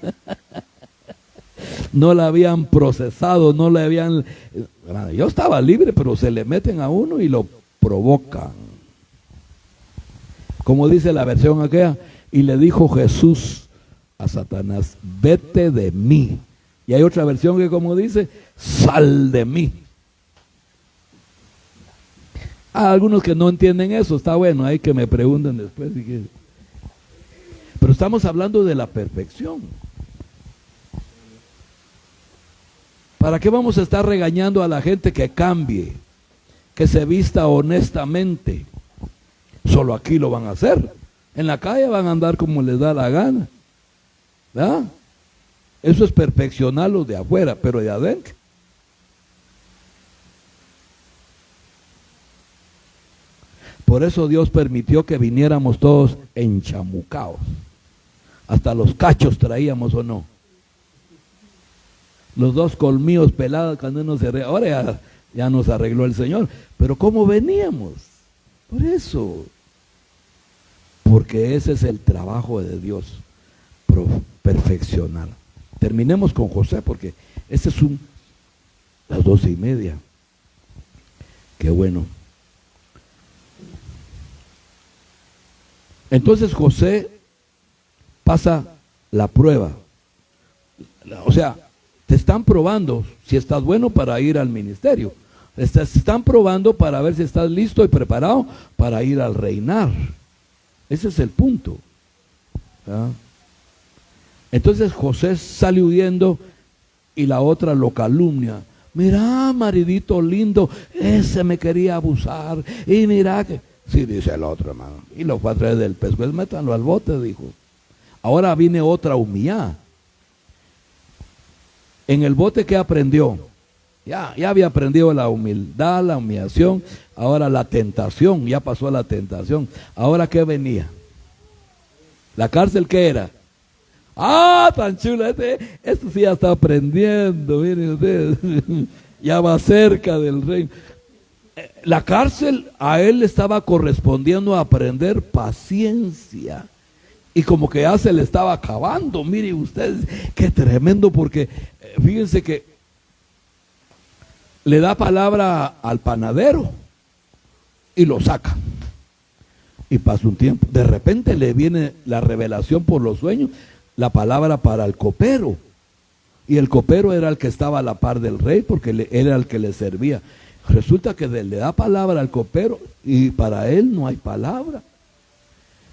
No la habían procesado, no la habían... Yo estaba libre, pero se le meten a uno y lo provocan. Como dice la versión aquella, y le dijo Jesús a Satanás, vete de mí. Y hay otra versión que como dice, sal de mí. Algunos que no entienden eso, está bueno, hay que me pregunten después. Pero estamos hablando de la perfección. ¿Para qué vamos a estar regañando a la gente que cambie, que se vista honestamente? Solo aquí lo van a hacer. En la calle van a andar como les da la gana. ¿Verdad? Eso es perfeccionar los de afuera, pero de adentro. Por eso Dios permitió que viniéramos todos enchamucados. Hasta los cachos traíamos, ¿o no? Los 2 colmillos pelados cuando uno se arregla. Ahora ya nos arregló el Señor. Pero ¿cómo veníamos? Por eso. Porque ese es el trabajo de Dios. Perfeccionar. Terminemos con José porque este es las 12:30. Qué bueno. Entonces José pasa la prueba. O sea, te están probando si estás bueno para ir al ministerio. Te están probando para ver si estás listo y preparado para ir al reinar. Ese es el punto. ¿Ah? Entonces José sale huyendo y la otra lo calumnia. Mira, maridito lindo, ese me quería abusar. Y mira que... Sí, dice el otro, hermano. Y lo fue a traer del pescuezo. Métanlo al bote, dijo. Ahora viene otra humillada. En el bote, ¿qué aprendió? Ya había aprendido la humildad, la humillación. Ahora la tentación, ya pasó la tentación. Ahora, ¿qué venía? ¿La cárcel qué era? Tan chula, esto sí ya está aprendiendo, miren ustedes. Ya va cerca del reino. La cárcel a él le estaba correspondiendo a aprender paciencia. Y como que ya se le estaba acabando. Miren ustedes, qué tremendo, porque fíjense que le da palabra al panadero y lo saca. Y pasa un tiempo. De repente le viene la revelación por los sueños, la palabra para el copero. Y el copero era el que estaba a la par del rey porque él era el que le servía. Resulta que le da palabra al copero y para él no hay palabra.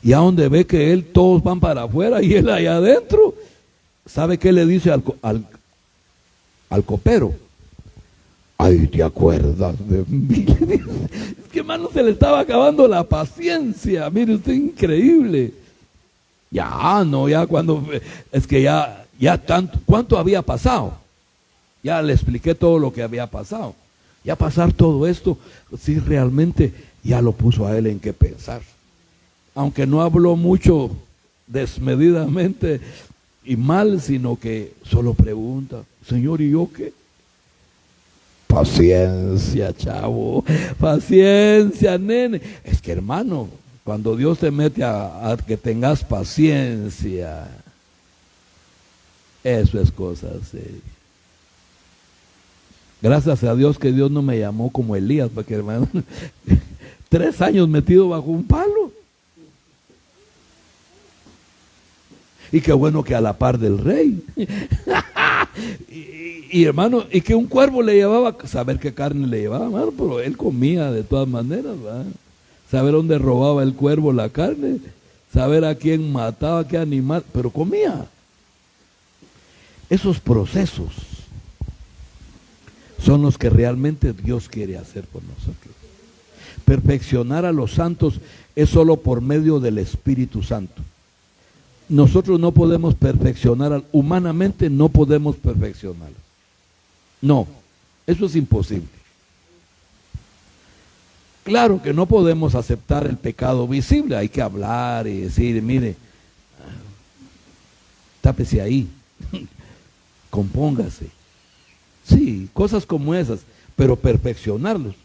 Y a donde ve que él, todos van para afuera y él allá adentro. ¿Sabe qué le dice al copero? Ay, ¿te acuerdas de mí? Es que hermano, se le estaba acabando la paciencia. Mire usted, increíble. Ya cuando, es que ya tanto, ¿cuánto había pasado? Ya le expliqué todo lo que había pasado. Ya pasar todo esto, sí, realmente ya lo puso a él en qué pensar. Aunque no habló mucho desmedidamente y mal, sino que solo pregunta, Señor, ¿y yo qué? Paciencia, chavo, paciencia, nene. Es que hermano, cuando Dios te mete a que tengas paciencia, eso es cosa seria. Gracias a Dios que Dios no me llamó como Elías, porque hermano, 3 años metido bajo un palo. Y qué bueno que a la par del rey. y hermano, y que un cuervo le llevaba, saber qué carne le llevaba, hermano, pero él comía de todas maneras, ¿verdad? Saber dónde robaba el cuervo la carne, saber a quién mataba, qué animal, pero comía. Esos procesos son los que realmente Dios quiere hacer por nosotros. Perfeccionar a los santos es solo por medio del Espíritu Santo. Nosotros no podemos perfeccionar, humanamente no podemos perfeccionar. No, eso es imposible. Claro que no podemos aceptar el pecado visible, hay que hablar y decir, mire, tápese ahí, compóngase. Sí, cosas como esas, pero perfeccionarlos,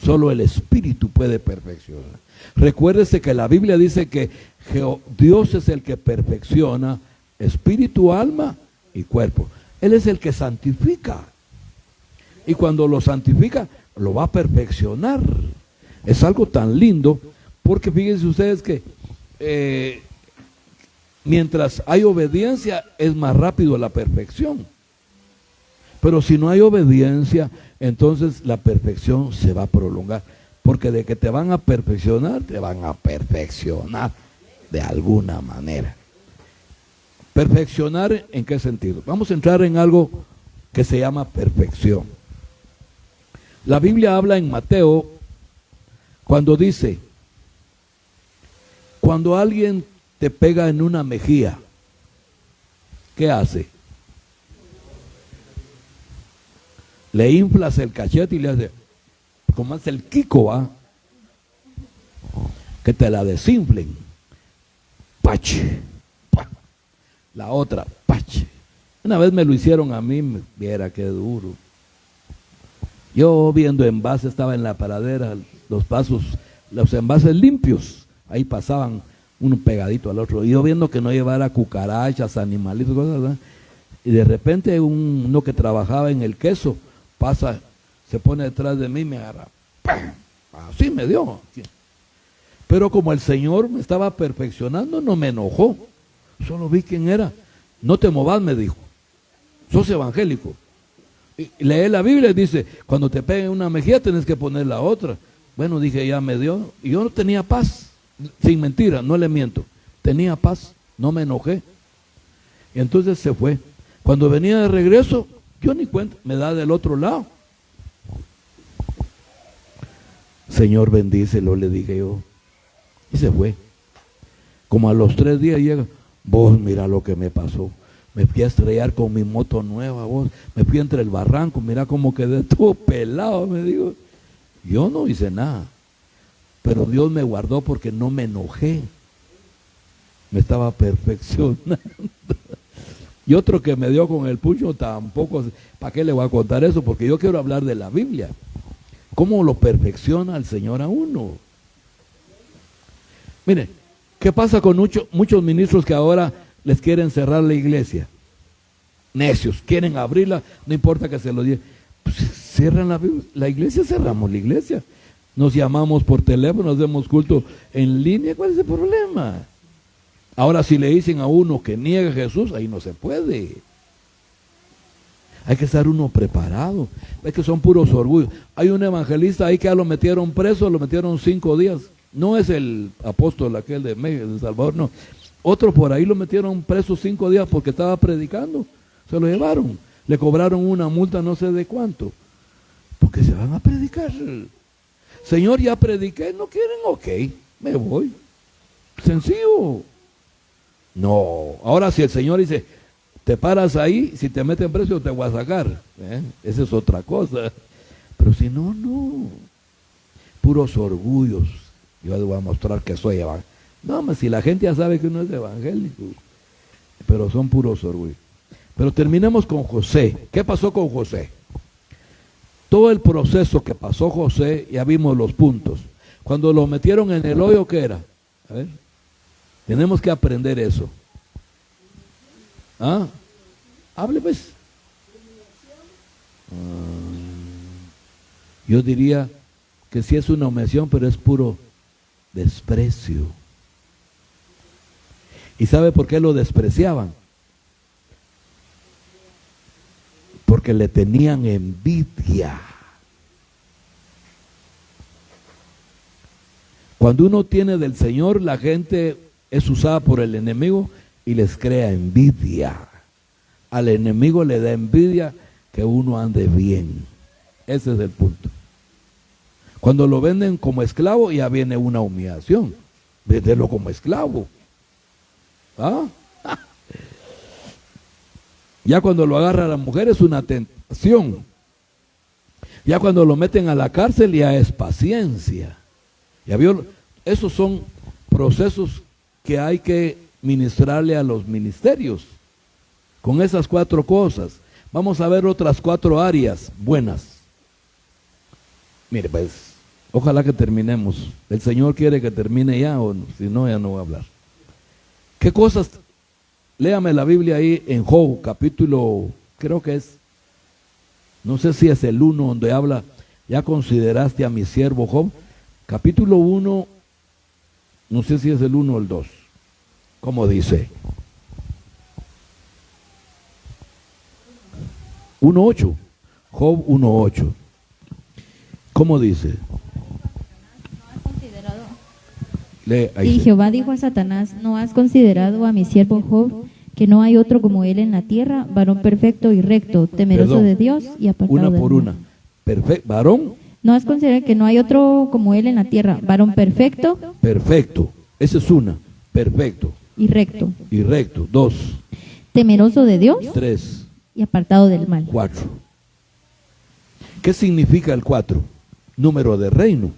solo el Espíritu puede perfeccionar. Recuérdese que la Biblia dice que Dios es el que perfecciona espíritu, alma y cuerpo. Él es el que santifica. Y cuando lo santifica, lo va a perfeccionar. Es algo tan lindo, porque fíjense ustedes que mientras hay obediencia, es más rápido la perfección. Pero si no hay obediencia, entonces la perfección se va a prolongar. Porque de que te van a perfeccionar de alguna manera. ¿Perfeccionar en qué sentido? Vamos a entrar en algo que se llama perfección. La Biblia habla en Mateo cuando dice, cuando alguien te pega en una mejilla, ¿qué hace? Le inflas el cachete y le hace, como hace el Kiko, ¿va? Que te la desinflen. Pache. La otra, pache. Una vez me lo hicieron a mí, viera qué duro. Yo viendo envases, estaba en la paradera, los envases limpios, ahí pasaban uno pegadito al otro. Y yo viendo que no llevara cucarachas, animalitos, cosas, ¿verdad? Y de repente uno que trabajaba en el queso, pasa, se pone detrás de mí y me agarra. ¡Pam! Así me dio. Pero como el Señor me estaba perfeccionando, no me enojó. Solo vi quién era. No te movas, me dijo. Sos evangélico. Y lee la Biblia y dice, cuando te peguen una mejilla tenés que poner la otra. Bueno, dije, ya me dio. Y yo no tenía paz. Sin mentira, no le miento. Tenía paz, no me enojé. Y entonces se fue. Cuando venía de regreso, yo ni cuenta, me da del otro lado. Señor, bendícelo, le dije yo. Y se fue. Como a los 3 días llega, vos mira lo que me pasó. Me fui a estrellar con mi moto nueva, vos. Me fui entre el barranco, mira cómo quedé todo pelado, me dijo. Yo no hice nada. Pero Dios me guardó porque no me enojé. Me estaba perfeccionando. Y otro que me dio con el puño tampoco, ¿para qué le voy a contar eso? Porque yo quiero hablar de la Biblia. ¿Cómo lo perfecciona el Señor a uno? Mire, ¿qué pasa con muchos ministros que ahora les quieren cerrar la iglesia? Necios, quieren abrirla, no importa que se lo digan. Pues cierran la iglesia, cerramos la iglesia. Nos llamamos por teléfono, hacemos culto en línea. ¿Cuál es el problema? Ahora, si le dicen a uno que niega a Jesús, ahí no se puede. Hay que estar uno preparado. Es que son puros orgullos. Hay un evangelista ahí que ya lo metieron preso, lo metieron 5 días. No es el apóstol aquel de México, de Salvador, no. Otro por ahí lo metieron preso 5 días porque estaba predicando. Se lo llevaron. Le cobraron una multa no sé de cuánto. Porque se van a predicar. Señor, ya prediqué, ¿no quieren? Ok, me voy. Sencillo. No, ahora si el Señor dice, te paras ahí, si te meten preso te voy a sacar. Esa es otra cosa. Pero si no, no. Puros orgullos. Yo les voy a mostrar que soy evangélico. No, si la gente ya sabe que uno es evangélico. Pero son puros orgullos. Pero terminemos con José. ¿Qué pasó con José? Todo el proceso que pasó José, ya vimos los puntos. Cuando lo metieron en el hoyo, ¿qué era? A ver, tenemos que aprender eso. ¿Ah? Hable pues. Yo diría que sí es una humillación, pero es puro desprecio. ¿Y sabe por qué lo despreciaban? Porque le tenían envidia. Cuando uno tiene del Señor, la gente es usada por el enemigo y les crea envidia. Al enemigo le da envidia que uno ande bien. Ese es el punto. Cuando lo venden como esclavo, ya viene una humillación. Véndelo como esclavo. ¿Ah? Ya cuando lo agarra la mujer es una tentación. Ya cuando lo meten a la cárcel ya es paciencia. Ya vio, esos son procesos que hay que ministrarle a los ministerios. Con esas 4 cosas. Vamos a ver otras 4 áreas buenas. Mire pues, ojalá que terminemos. El Señor quiere que termine ya, o no, si no, ya no voy a hablar. ¿Qué cosas? Léame la Biblia ahí en Job, capítulo, creo que es, no sé si es el 1 donde habla, ya consideraste a mi siervo Job. Capítulo 1, no sé si es el 1 o el 2. ¿Cómo dice? 1:8. Job 1:8. ¿Cómo dice? Y Jehová dijo a Satanás, ¿no has considerado a mi siervo Job, que no hay otro como él en la tierra, varón perfecto y recto, temeroso de Dios y apartado del mal? Una por una. Perfecto, varón. ¿No has considerado que no hay otro como él en la tierra, varón perfecto? Perfecto. Esa es una. Perfecto. Y recto. Y recto. 2. Temeroso de Dios. 3. Y apartado del mal. 4. ¿Qué significa el 4? Número de reino.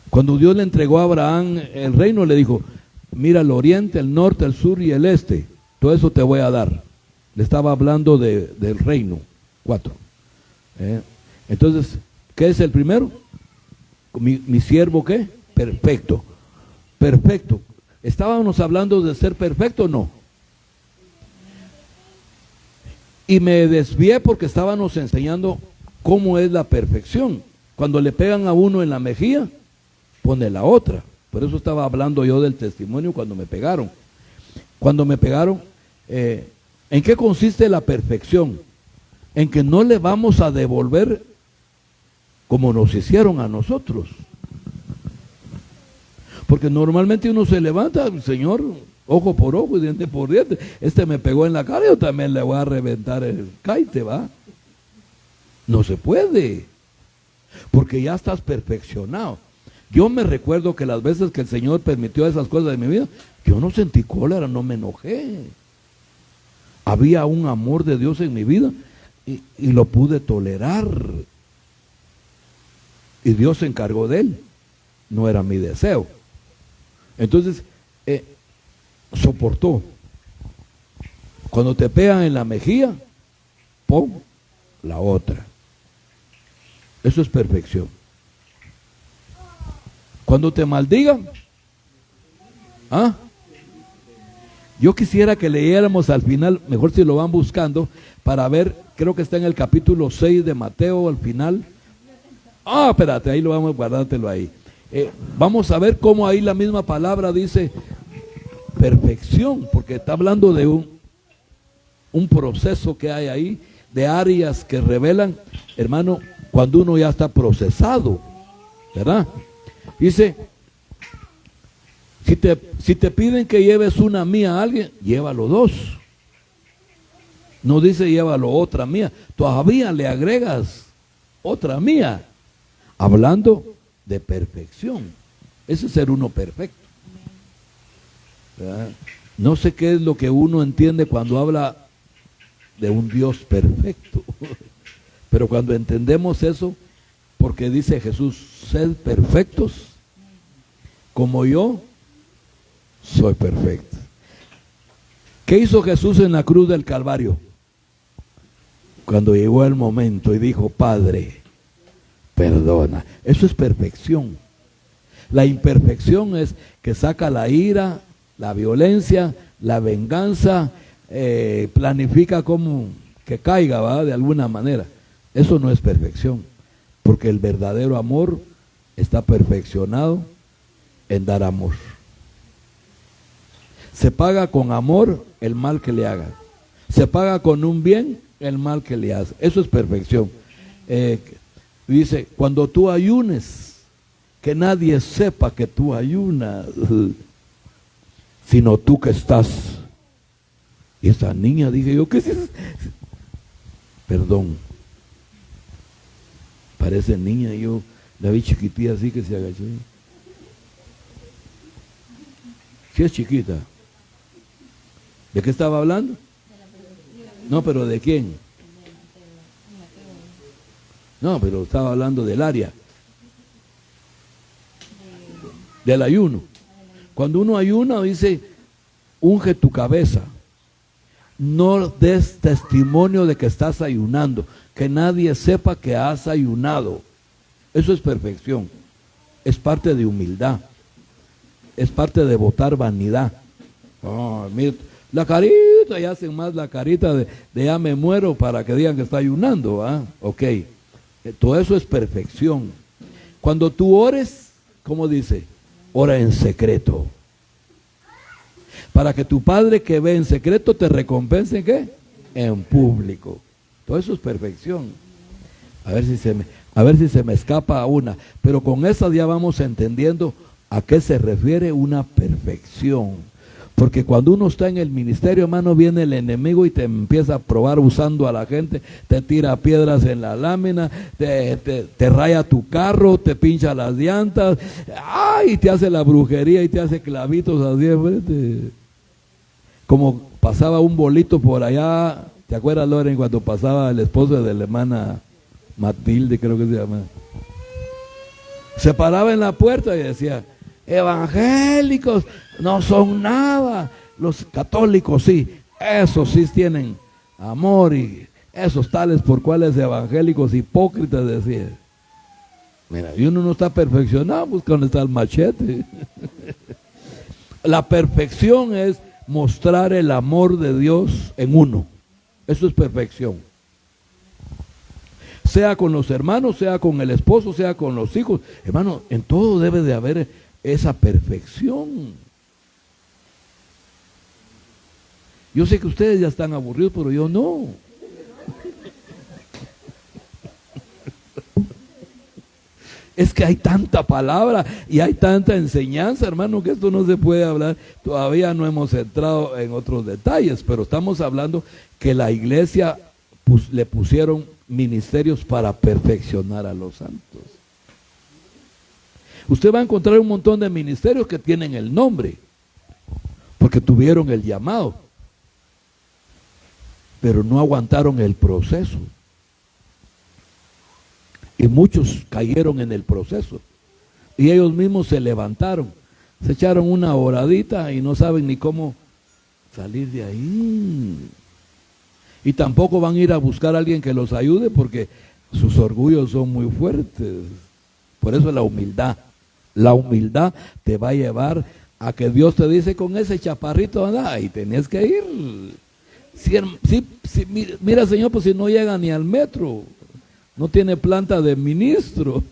Cuando Dios le entregó a Abraham el reino, le dijo, mira el oriente, el norte, el sur y el este, todo eso te voy a dar. Le estaba hablando del reino. 4. Entonces, ¿qué es el primero? Mi siervo, ¿qué? Perfecto. Perfecto. ¿Estábamos hablando de ser perfecto o no? Y me desvié porque estábamos enseñando cómo es la perfección. Cuando le pegan a uno en la mejilla, pone la otra. Por eso estaba hablando yo del testimonio cuando me pegaron. Cuando me pegaron, ¿en qué consiste la perfección? En que no le vamos a devolver como nos hicieron a nosotros. Porque normalmente uno se levanta, Señor, ojo por ojo y diente por diente. Este me pegó en la cara, yo también le voy a reventar el caite, ¿va? No se puede. Porque ya estás perfeccionado. Yo me recuerdo que las veces que el Señor permitió esas cosas en mi vida, yo no sentí cólera, no me enojé. Había un amor de Dios en mi vida y lo pude tolerar. Y Dios se encargó de él. No era mi deseo. Entonces, soportó. Cuando te pegan en la mejilla, pon la otra. Eso es perfección. Cuando te maldigan, Yo quisiera que leyéramos al final, mejor si lo van buscando, para ver, creo que está en el capítulo 6 de Mateo al final. Espérate, ahí lo vamos, guardártelo ahí. Vamos a ver cómo ahí la misma palabra dice perfección, porque está hablando de un proceso que hay ahí, de áreas que revelan, hermano, cuando uno ya está procesado, ¿verdad? Dice, si te piden que lleves una mía a alguien, llévalo dos. No dice llévalo otra mía, todavía le agregas otra mía, hablando de perfección. Ese es ser uno perfecto, ¿verdad? No sé qué es lo que uno entiende cuando habla de un Dios perfecto, pero cuando entendemos eso, porque dice Jesús, sed perfectos como yo soy perfecto. ¿Qué hizo Jesús en la cruz del Calvario? Cuando llegó el momento y dijo, Padre, perdona. Eso es perfección. La imperfección es que saca la ira, la violencia, la venganza, planifica como que caiga, ¿va? De alguna manera. Eso no es perfección, porque el verdadero amor está perfeccionado en dar amor. Se paga con amor el mal que le hagan. Se paga con un bien el mal que le hace. Eso es perfección. Dice, cuando tú ayunes, que nadie sepa que tú ayunas, sino tú que estás. Y esa niña, dije yo, ¿qué es eso? Perdón. Parece niña, yo la vi chiquitita así que se agachó. Sí es chiquita. ¿De qué estaba hablando? No, pero ¿de quién? No, pero estaba hablando del área. Del ayuno. Cuando uno ayuna, dice, unge tu cabeza. No des testimonio de que estás ayunando. Que nadie sepa que has ayunado. Eso es perfección. Es parte de humildad. Es parte de botar vanidad. Mira, la carita, y hacen más la carita de ya me muero para que digan que está ayunando. Ok. Todo eso es perfección. Cuando tú ores, ¿cómo dice? Ora en secreto. Para que tu Padre que ve en secreto te recompense ¿en qué? En público. Todo eso es perfección. A ver si se me escapa una. Pero con esa ya vamos entendiendo a qué se refiere una perfección. Porque cuando uno está en el ministerio, hermano, viene el enemigo y te empieza a probar usando a la gente, te tira piedras en la lámina, te raya tu carro, te pincha las llantas, y te hace la brujería y te hace clavitos así de frente. Como pasaba un bolito por allá, ¿te acuerdas, Loren, cuando pasaba el esposo de la hermana Matilde, creo que se llama? Se paraba en la puerta y decía, evangélicos no son nada, los católicos sí, esos sí tienen amor, y esos tales por cuales evangélicos hipócritas, decía. Mira, y uno no está perfeccionado, pues donde está el machete. La perfección es mostrar el amor de Dios en uno. Eso es perfección. Sea con los hermanos, sea con el esposo, sea con los hijos. Hermano, en todo debe de haber esa perfección. Yo sé que ustedes ya están aburridos, pero yo no. Es que hay tanta palabra y hay tanta enseñanza, hermano, que esto no se puede hablar. Todavía no hemos entrado en otros detalles, pero estamos hablando que la iglesia le pusieron ministerios para perfeccionar a los santos. Usted va a encontrar un montón de ministerios que tienen el nombre, porque tuvieron el llamado, pero no aguantaron el proceso. Y muchos cayeron en el proceso. Y ellos mismos se levantaron, se echaron una oradita y no saben ni cómo salir de ahí. Y tampoco van a ir a buscar a alguien que los ayude porque sus orgullos son muy fuertes. Por eso la humildad te va a llevar a que Dios te dice con ese chaparrito, anda, y tenés que ir. Mira, Señor, pues si no llega ni al metro, no tiene planta de ministro,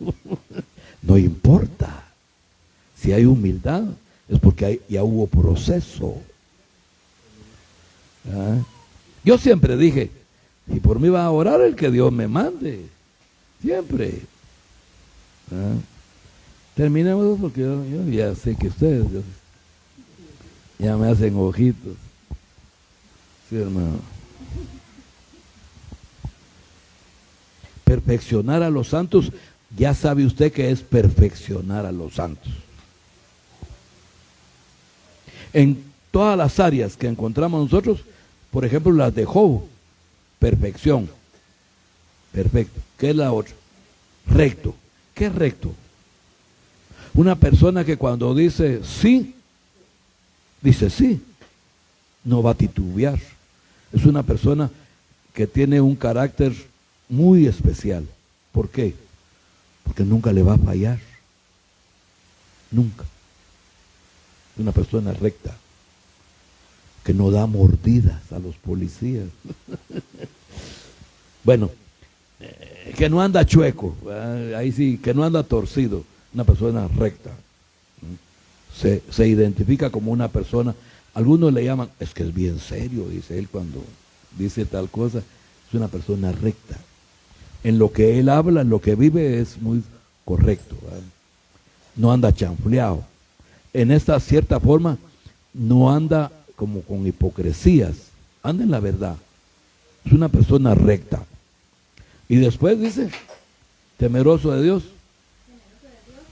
no importa. Si hay humildad, es porque ya hubo proceso. ¿Ah? Yo siempre dije, y por mí va a orar el que Dios me mande, siempre. ¿Ah? Terminemos porque yo ya sé que ustedes ya me hacen ojitos. Sí, hermano. Perfeccionar a los santos, ya sabe usted que es perfeccionar a los santos. En todas las áreas que encontramos nosotros, por ejemplo las de Job, perfección, perfecto. ¿Qué es la otra? Recto. ¿Qué es recto? Una persona que cuando dice sí, no va a titubear. Es una persona que tiene un carácter muy especial. ¿Por qué? Porque nunca le va a fallar. Nunca. Es una persona recta, que no da mordidas a los policías. Bueno, que no anda chueco, ahí sí, que no anda torcido. Una persona recta. Se identifica como una persona, algunos le llaman, es que es bien serio, dice él cuando dice tal cosa, es una persona recta. En lo que él habla, en lo que vive es muy correcto, ¿verdad? No anda chanfleado. En esta cierta forma, no anda como con hipocresías, anda en la verdad. Es una persona recta. Y después dice, temeroso de Dios.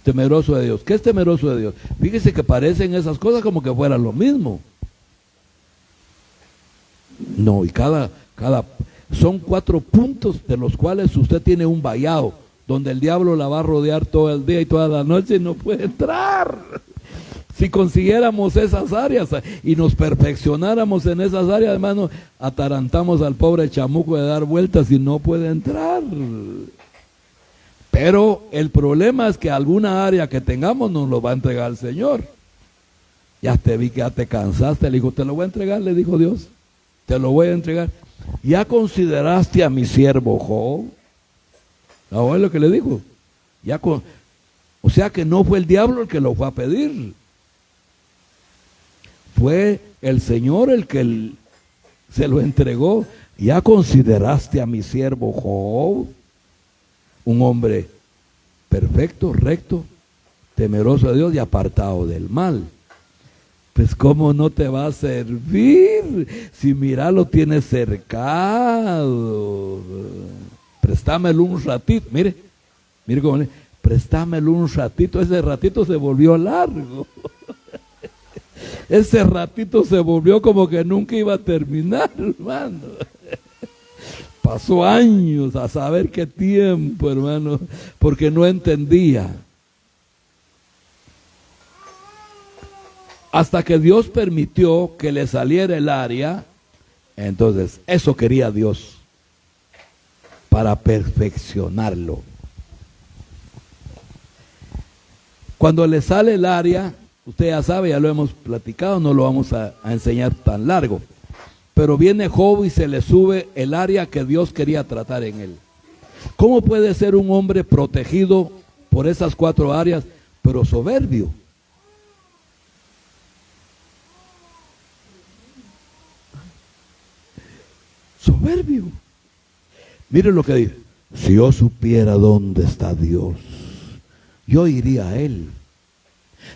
Temeroso de Dios. ¿Qué es temeroso de Dios? Fíjese que parecen esas cosas como que fueran lo mismo. No, y son 4 puntos de los cuales usted tiene un vallado, donde el diablo la va a rodear todo el día y toda la noche y no puede entrar. Si consiguiéramos esas áreas y nos perfeccionáramos en esas áreas, hermano, atarantamos al pobre chamuco de dar vueltas y no puede entrar. Pero el problema es que alguna área que tengamos nos lo va a entregar el Señor. Ya te vi que ya te cansaste, le dijo, te lo voy a entregar, le dijo Dios, te lo voy a entregar. ¿Ya consideraste a mi siervo Job? ¿No es lo que le dijo? O sea que no fue el diablo el que lo fue a pedir. Fue el Señor el que se lo entregó. ¿Ya consideraste a mi siervo Job? Un hombre perfecto, recto, temeroso de Dios y apartado del mal. Pues ¿cómo no te va a servir si mira lo tienes cercado? Préstamelo un ratito, mire cómo le, préstamelo un ratito, ese ratito se volvió largo. Ese ratito se volvió como que nunca iba a terminar, hermano. Pasó años, a saber qué tiempo, hermano, porque no entendía. Hasta que Dios permitió que le saliera el área, entonces eso quería Dios, para perfeccionarlo. Cuando le sale el área, usted ya sabe, ya lo hemos platicado, no lo vamos a enseñar tan largo. Pero viene Job y se le sube el área que Dios quería tratar en él. ¿Cómo puede ser un hombre protegido por esas 4 áreas, pero soberbio? Soberbio. Mire lo que dice. Si yo supiera dónde está Dios, yo iría a Él.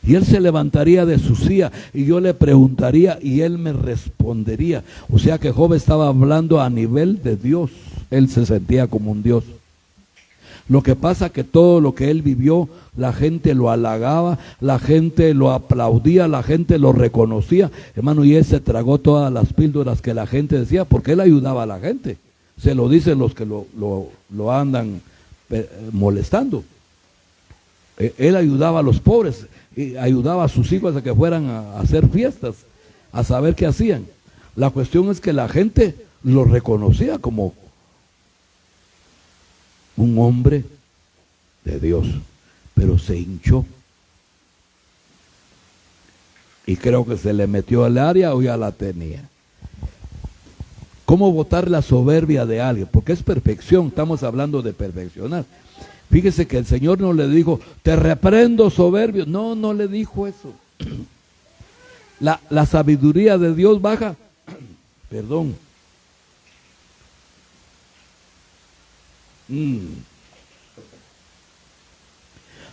Y Él se levantaría de su silla y yo le preguntaría y Él me respondería. O sea que Job estaba hablando a nivel de Dios. Él se sentía como un Dios. Lo que pasa que todo lo que él vivió, la gente lo halagaba, la gente lo aplaudía, la gente lo reconocía. Hermano, y él se tragó todas las píldoras que la gente decía, porque él ayudaba a la gente. Se lo dicen los que lo andan molestando. Él ayudaba a los pobres, ayudaba a sus hijos a que fueran a hacer fiestas, a saber qué hacían. La cuestión es que la gente lo reconocía como un hombre de Dios, pero se hinchó. Y creo que se le metió al área o ya la tenía. ¿Cómo botar la soberbia de alguien? Porque es perfección, estamos hablando de perfeccionar. Fíjese que el Señor no le dijo, te reprendo soberbio. No, no le dijo eso. La sabiduría de Dios baja, perdón.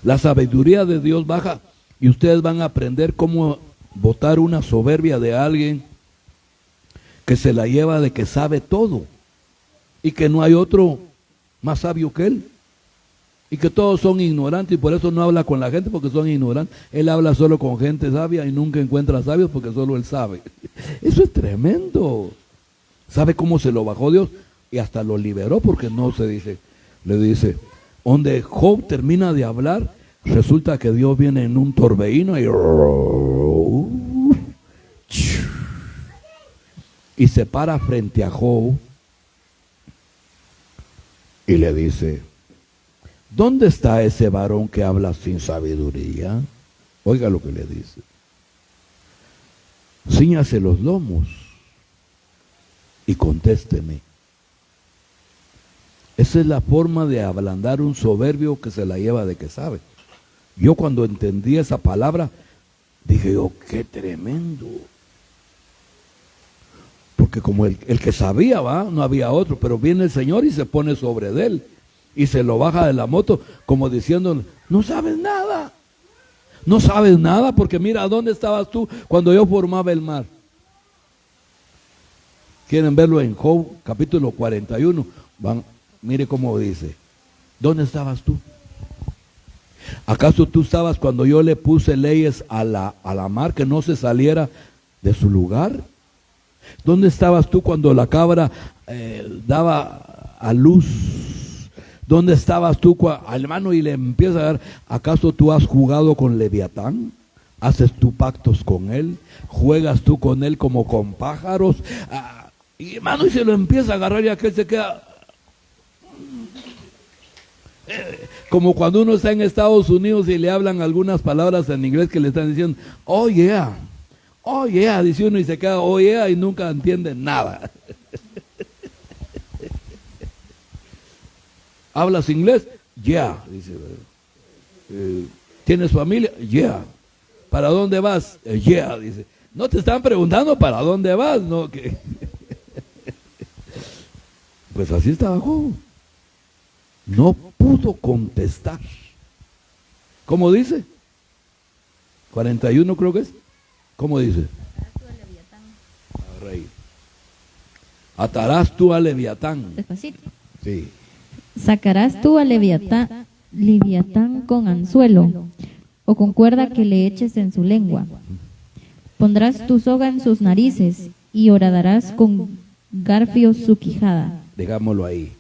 La sabiduría de Dios baja y ustedes van a aprender cómo botar una soberbia de alguien que se la lleva de que sabe todo y que no hay otro más sabio que él y que todos son ignorantes y por eso no habla con la gente porque son ignorantes. Él habla solo con gente sabia y nunca encuentra sabios porque solo él sabe. Eso es tremendo. ¿Sabe cómo se lo bajó Dios? Y hasta lo liberó porque no se dice, le dice, donde Job termina de hablar, resulta que Dios viene en un torbellino y se para frente a Job y le dice, ¿dónde está ese varón que habla sin sabiduría? Oiga lo que le dice. Cíñase los lomos y contésteme. Esa es la forma de ablandar un soberbio que se la lleva de que sabe. Yo cuando entendí esa palabra, dije yo, qué tremendo. Porque como el que sabía, no había otro, pero viene el Señor y se pone sobre de él. Y se lo baja de la moto como diciendo, no sabes nada. No sabes nada porque mira, ¿dónde estabas tú cuando yo formaba el mar? ¿Quieren verlo en Job capítulo 41? Mire cómo dice, ¿dónde estabas tú? ¿Acaso tú estabas cuando yo le puse leyes a la mar que no se saliera de su lugar? ¿Dónde estabas tú cuando la cabra daba a luz? ¿Dónde estabas tú, hermano, y le empieza a dar? ¿Acaso tú has jugado con Leviatán? ¿Haces tú pactos con él? ¿Juegas tú con él como con pájaros? Y hermano, y se lo empieza a agarrar y aquel se queda... Como cuando uno está en Estados Unidos y le hablan algunas palabras en inglés que le están diciendo, oh yeah, dice uno y se queda, oh yeah, y nunca entiende nada. ¿Hablas inglés? Yeah, dice. ¿Tienes familia? Yeah. ¿Para dónde vas? Yeah, dice. No te están preguntando para dónde vas, ¿no? Pues así estaba Job. No pudo contestar. ¿Cómo dice? 41 creo que es. ¿Cómo dice? Atarás tú a Leviatán. Despacito. Sí. Sacarás tú a Leviatán con anzuelo o con cuerda que le eches en su lengua. Pondrás tu soga en sus narices y horadarás con garfios su quijada. Dejámoslo ahí.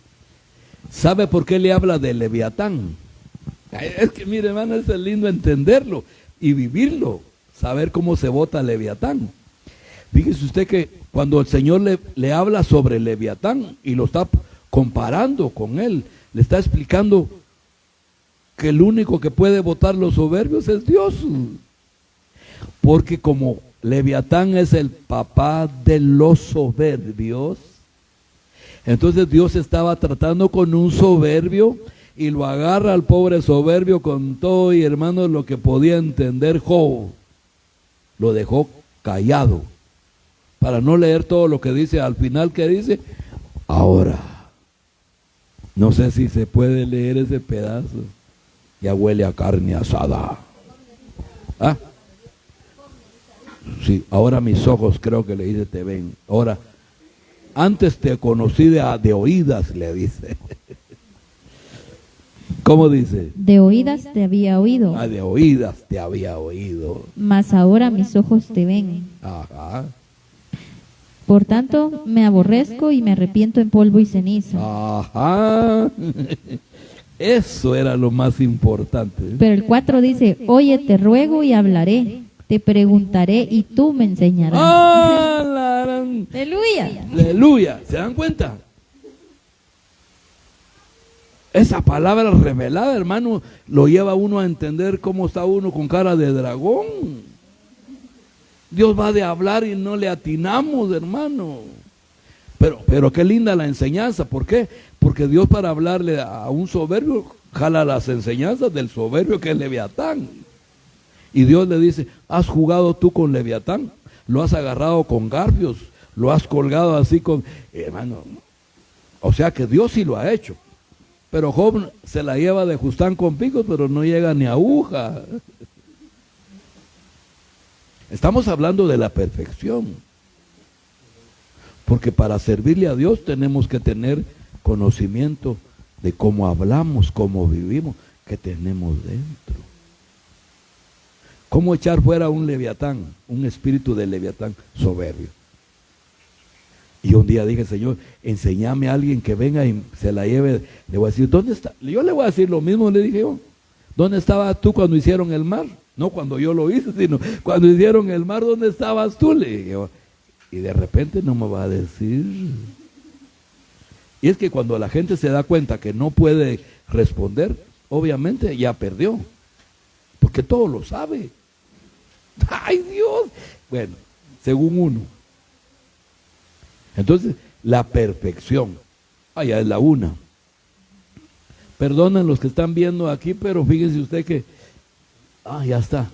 ¿Sabe por qué le habla de Leviatán? Es que mire, hermano, es lindo entenderlo y vivirlo, saber cómo se bota Leviatán. Fíjese usted que cuando el Señor le habla sobre Leviatán y lo está comparando con él, le está explicando que el único que puede botar los soberbios es Dios. Porque como Leviatán es el papá de los soberbios, entonces Dios estaba tratando con un soberbio y lo agarra al pobre soberbio con todo, y hermanos, lo que podía entender Job, lo dejó callado para no leer todo lo que dice al final. Que dice, ahora, no sé si se puede leer ese pedazo, ya huele a carne asada. ¿Ah? Sí, ahora mis ojos, creo que le dice, te ven. Ahora, antes te conocí de oídas, le dice. ¿Cómo dice? De oídas te había oído. De oídas te había oído. Mas ahora mis ojos te ven. Ajá. Por tanto, me aborrezco y me arrepiento en polvo y ceniza. Ajá. Eso era lo más importante. Pero el 4 dice, oye, te ruego y hablaré. Te preguntaré y tú me enseñarás. Aleluya. Aleluya. ¿Se dan cuenta? Esa palabra revelada, hermano, lo lleva a uno a entender cómo está uno con cara de dragón. Dios va de hablar y no le atinamos, hermano. Pero qué linda la enseñanza. ¿Por qué? Porque Dios, para hablarle a un soberbio, jala las enseñanzas del soberbio, que es Leviatán. Y Dios le dice: ¿has jugado tú con Leviatán? ¿Lo has agarrado con garfios? ¿Lo has colgado así con...? Hermano, o sea que Dios sí lo ha hecho. Pero Job se la lleva de Justán con picos, pero no llega ni a aguja. Estamos hablando de la perfección. Porque para servirle a Dios tenemos que tener conocimiento de cómo hablamos, cómo vivimos, que tenemos dentro. ¿Cómo echar fuera un leviatán, un espíritu de leviatán soberbio? Y un día dije: Señor, enséñame a alguien que venga y se la lleve. Le voy a decir: ¿dónde está? Yo le voy a decir lo mismo, le dije yo. ¿Dónde estabas tú cuando hicieron el mar? No cuando yo lo hice, sino cuando hicieron el mar, ¿dónde estabas tú? Le dije yo. Y de repente no me va a decir. Y es que cuando la gente se da cuenta que no puede responder, obviamente ya perdió. Porque todo lo sabe. ¡Ay, Dios! Bueno, según uno. Entonces, la perfección. Ya es la una. Perdonen los que están viendo aquí, pero fíjense usted que... ya está.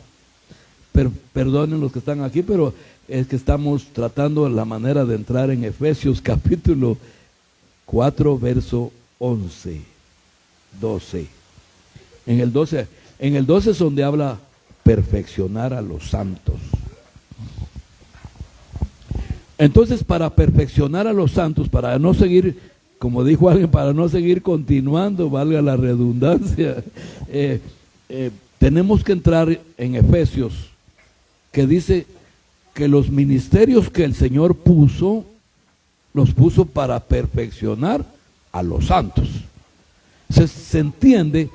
Perdonen los que están aquí, pero es que estamos tratando la manera de entrar en Efesios capítulo 4, verso 11, 12. En el 12 es donde habla perfeccionar a los santos. Entonces, para perfeccionar a los santos, para no seguir, como dijo alguien, para no seguir continuando, valga la redundancia, tenemos que entrar en Efesios, que dice que los ministerios que el Señor puso, los puso para perfeccionar a los santos. Se entiende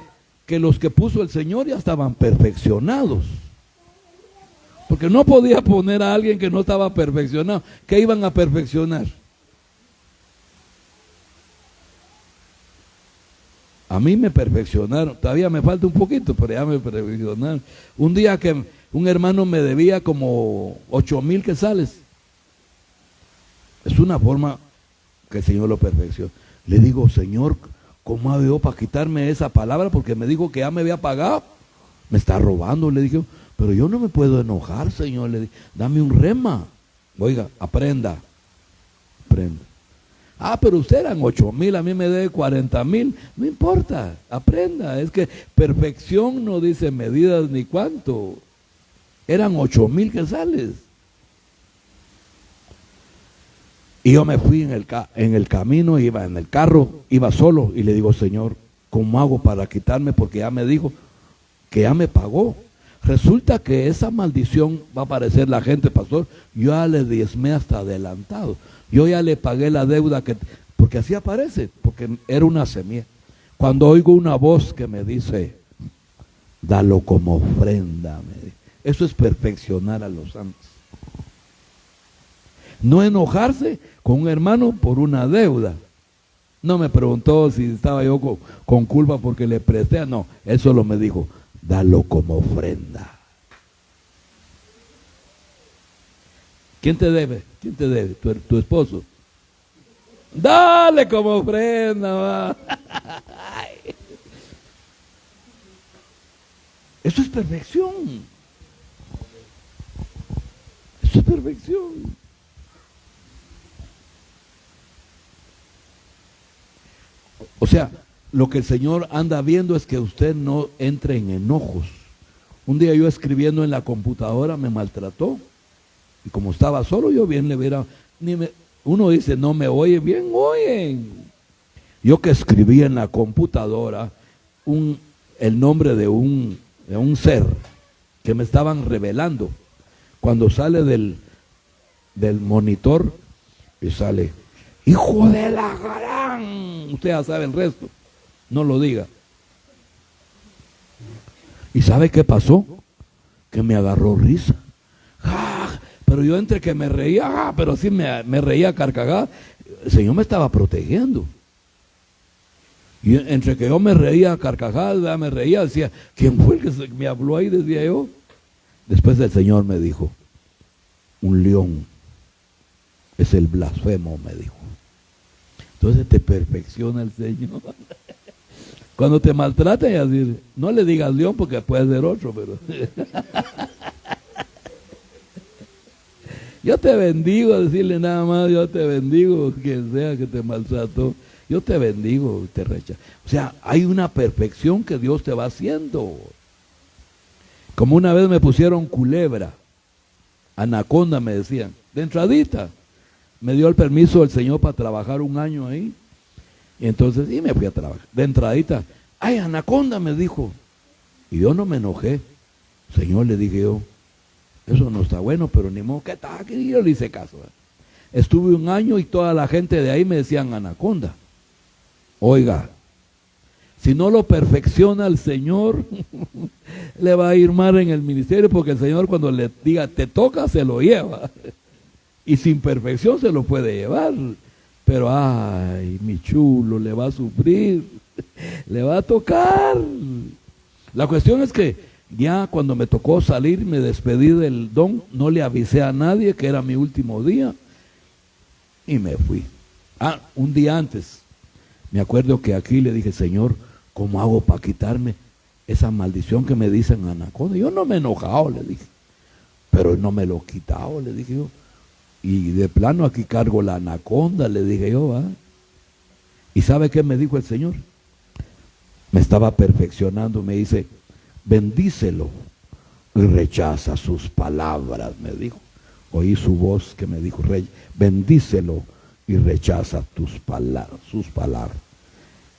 que los que puso el Señor ya estaban perfeccionados. Porque no podía poner a alguien que no estaba perfeccionado. ¿Qué iban a perfeccionar? A mí me perfeccionaron. Todavía me falta un poquito, pero ya me perfeccionaron. Un día que un hermano me debía como 8,000 quetzales. Es una forma que el Señor lo perfeccionó. Le digo: Señor, ¿cómo hago yo para quitarme esa palabra? Porque me dijo que ya me había pagado. Me está robando, le dije. Pero yo no me puedo enojar, Señor. Le dije: dame un rema. Oiga, aprenda. Pero usted eran 8,000, a mí me debe 40,000. No importa, aprenda. Es que perfección no dice medidas ni cuánto. Eran 8,000 quetzales. Y yo me fui en el camino, iba en el carro, iba solo, y le digo: Señor, ¿cómo hago para quitarme? Porque ya me dijo que ya me pagó. Resulta que esa maldición va a aparecer la gente, pastor. Yo ya le diezmé hasta adelantado. Yo ya le pagué la deuda, porque así aparece, porque era una semilla. Cuando oigo una voz que me dice: dalo como ofrenda, me dice. Eso es perfeccionar a los santos. No enojarse con un hermano por una deuda. No me preguntó si estaba yo con culpa porque le presté. No, él solo me dijo: dalo como ofrenda. ¿Quién te debe? ¿Quién te debe? Tu esposo. Dale como ofrenda, va. Eso es perfección. Eso es perfección. O sea, lo que el Señor anda viendo es que usted no entre en enojos. Un día yo escribiendo en la computadora me maltrató. Y como estaba solo, yo bien le hubiera... uno dice: no me oye, bien oyen. Yo que escribí en la computadora el nombre de un ser que me estaban revelando. Cuando sale del monitor y sale: hijo de la gran. Usted ya sabe el resto. No lo diga. ¿Y sabe qué pasó? Que me agarró risa. Pero yo entre que me reía, pero sí me reía a carcajadas. El Señor me estaba protegiendo. Y entre que yo me reía a carcajadas, me reía, decía: ¿quién fue el que me habló ahí? Decía yo. Después el Señor me dijo: un león es el blasfemo, me dijo. Entonces te perfecciona el Señor. Cuando te maltrate, así, no le digas león porque puede ser otro, pero yo te bendigo, decirle nada más, yo te bendigo, quien sea que te maltrató, yo te bendigo, te rechazo. O sea, hay una perfección que Dios te va haciendo. Como una vez me pusieron culebra, anaconda me decían, de entradita. Me dio el permiso el Señor para trabajar un año ahí. Y entonces, y me fui a trabajar. De entradita, ay, anaconda, me dijo. Y yo no me enojé. Señor, le dije yo, eso no está bueno, pero ni modo, ¿qué tal? Y yo le hice caso. Estuve un año y toda la gente de ahí me decían anaconda. Oiga, si no lo perfecciona el Señor, le va a ir mal en el ministerio, porque el Señor cuando le diga, te toca, se lo lleva. Y sin perfección se lo puede llevar. Pero, ay, mi chulo, le va a sufrir, le va a tocar. La cuestión es que ya cuando me tocó salir, me despedí del don, no le avisé a nadie que era mi último día y me fui. Un día antes, me acuerdo que aquí le dije, Señor, ¿cómo hago para quitarme esa maldición que me dicen anaconda? Yo no me he enojado, le dije, pero no me lo he quitado, le dije yo. Y de plano aquí cargo la anaconda, le dije yo, ¿va? ¿Y sabe qué me dijo el Señor? Me estaba perfeccionando, me dice, bendícelo y rechaza sus palabras, me dijo. Oí su voz que me dijo, Rey, bendícelo y rechaza sus palabras.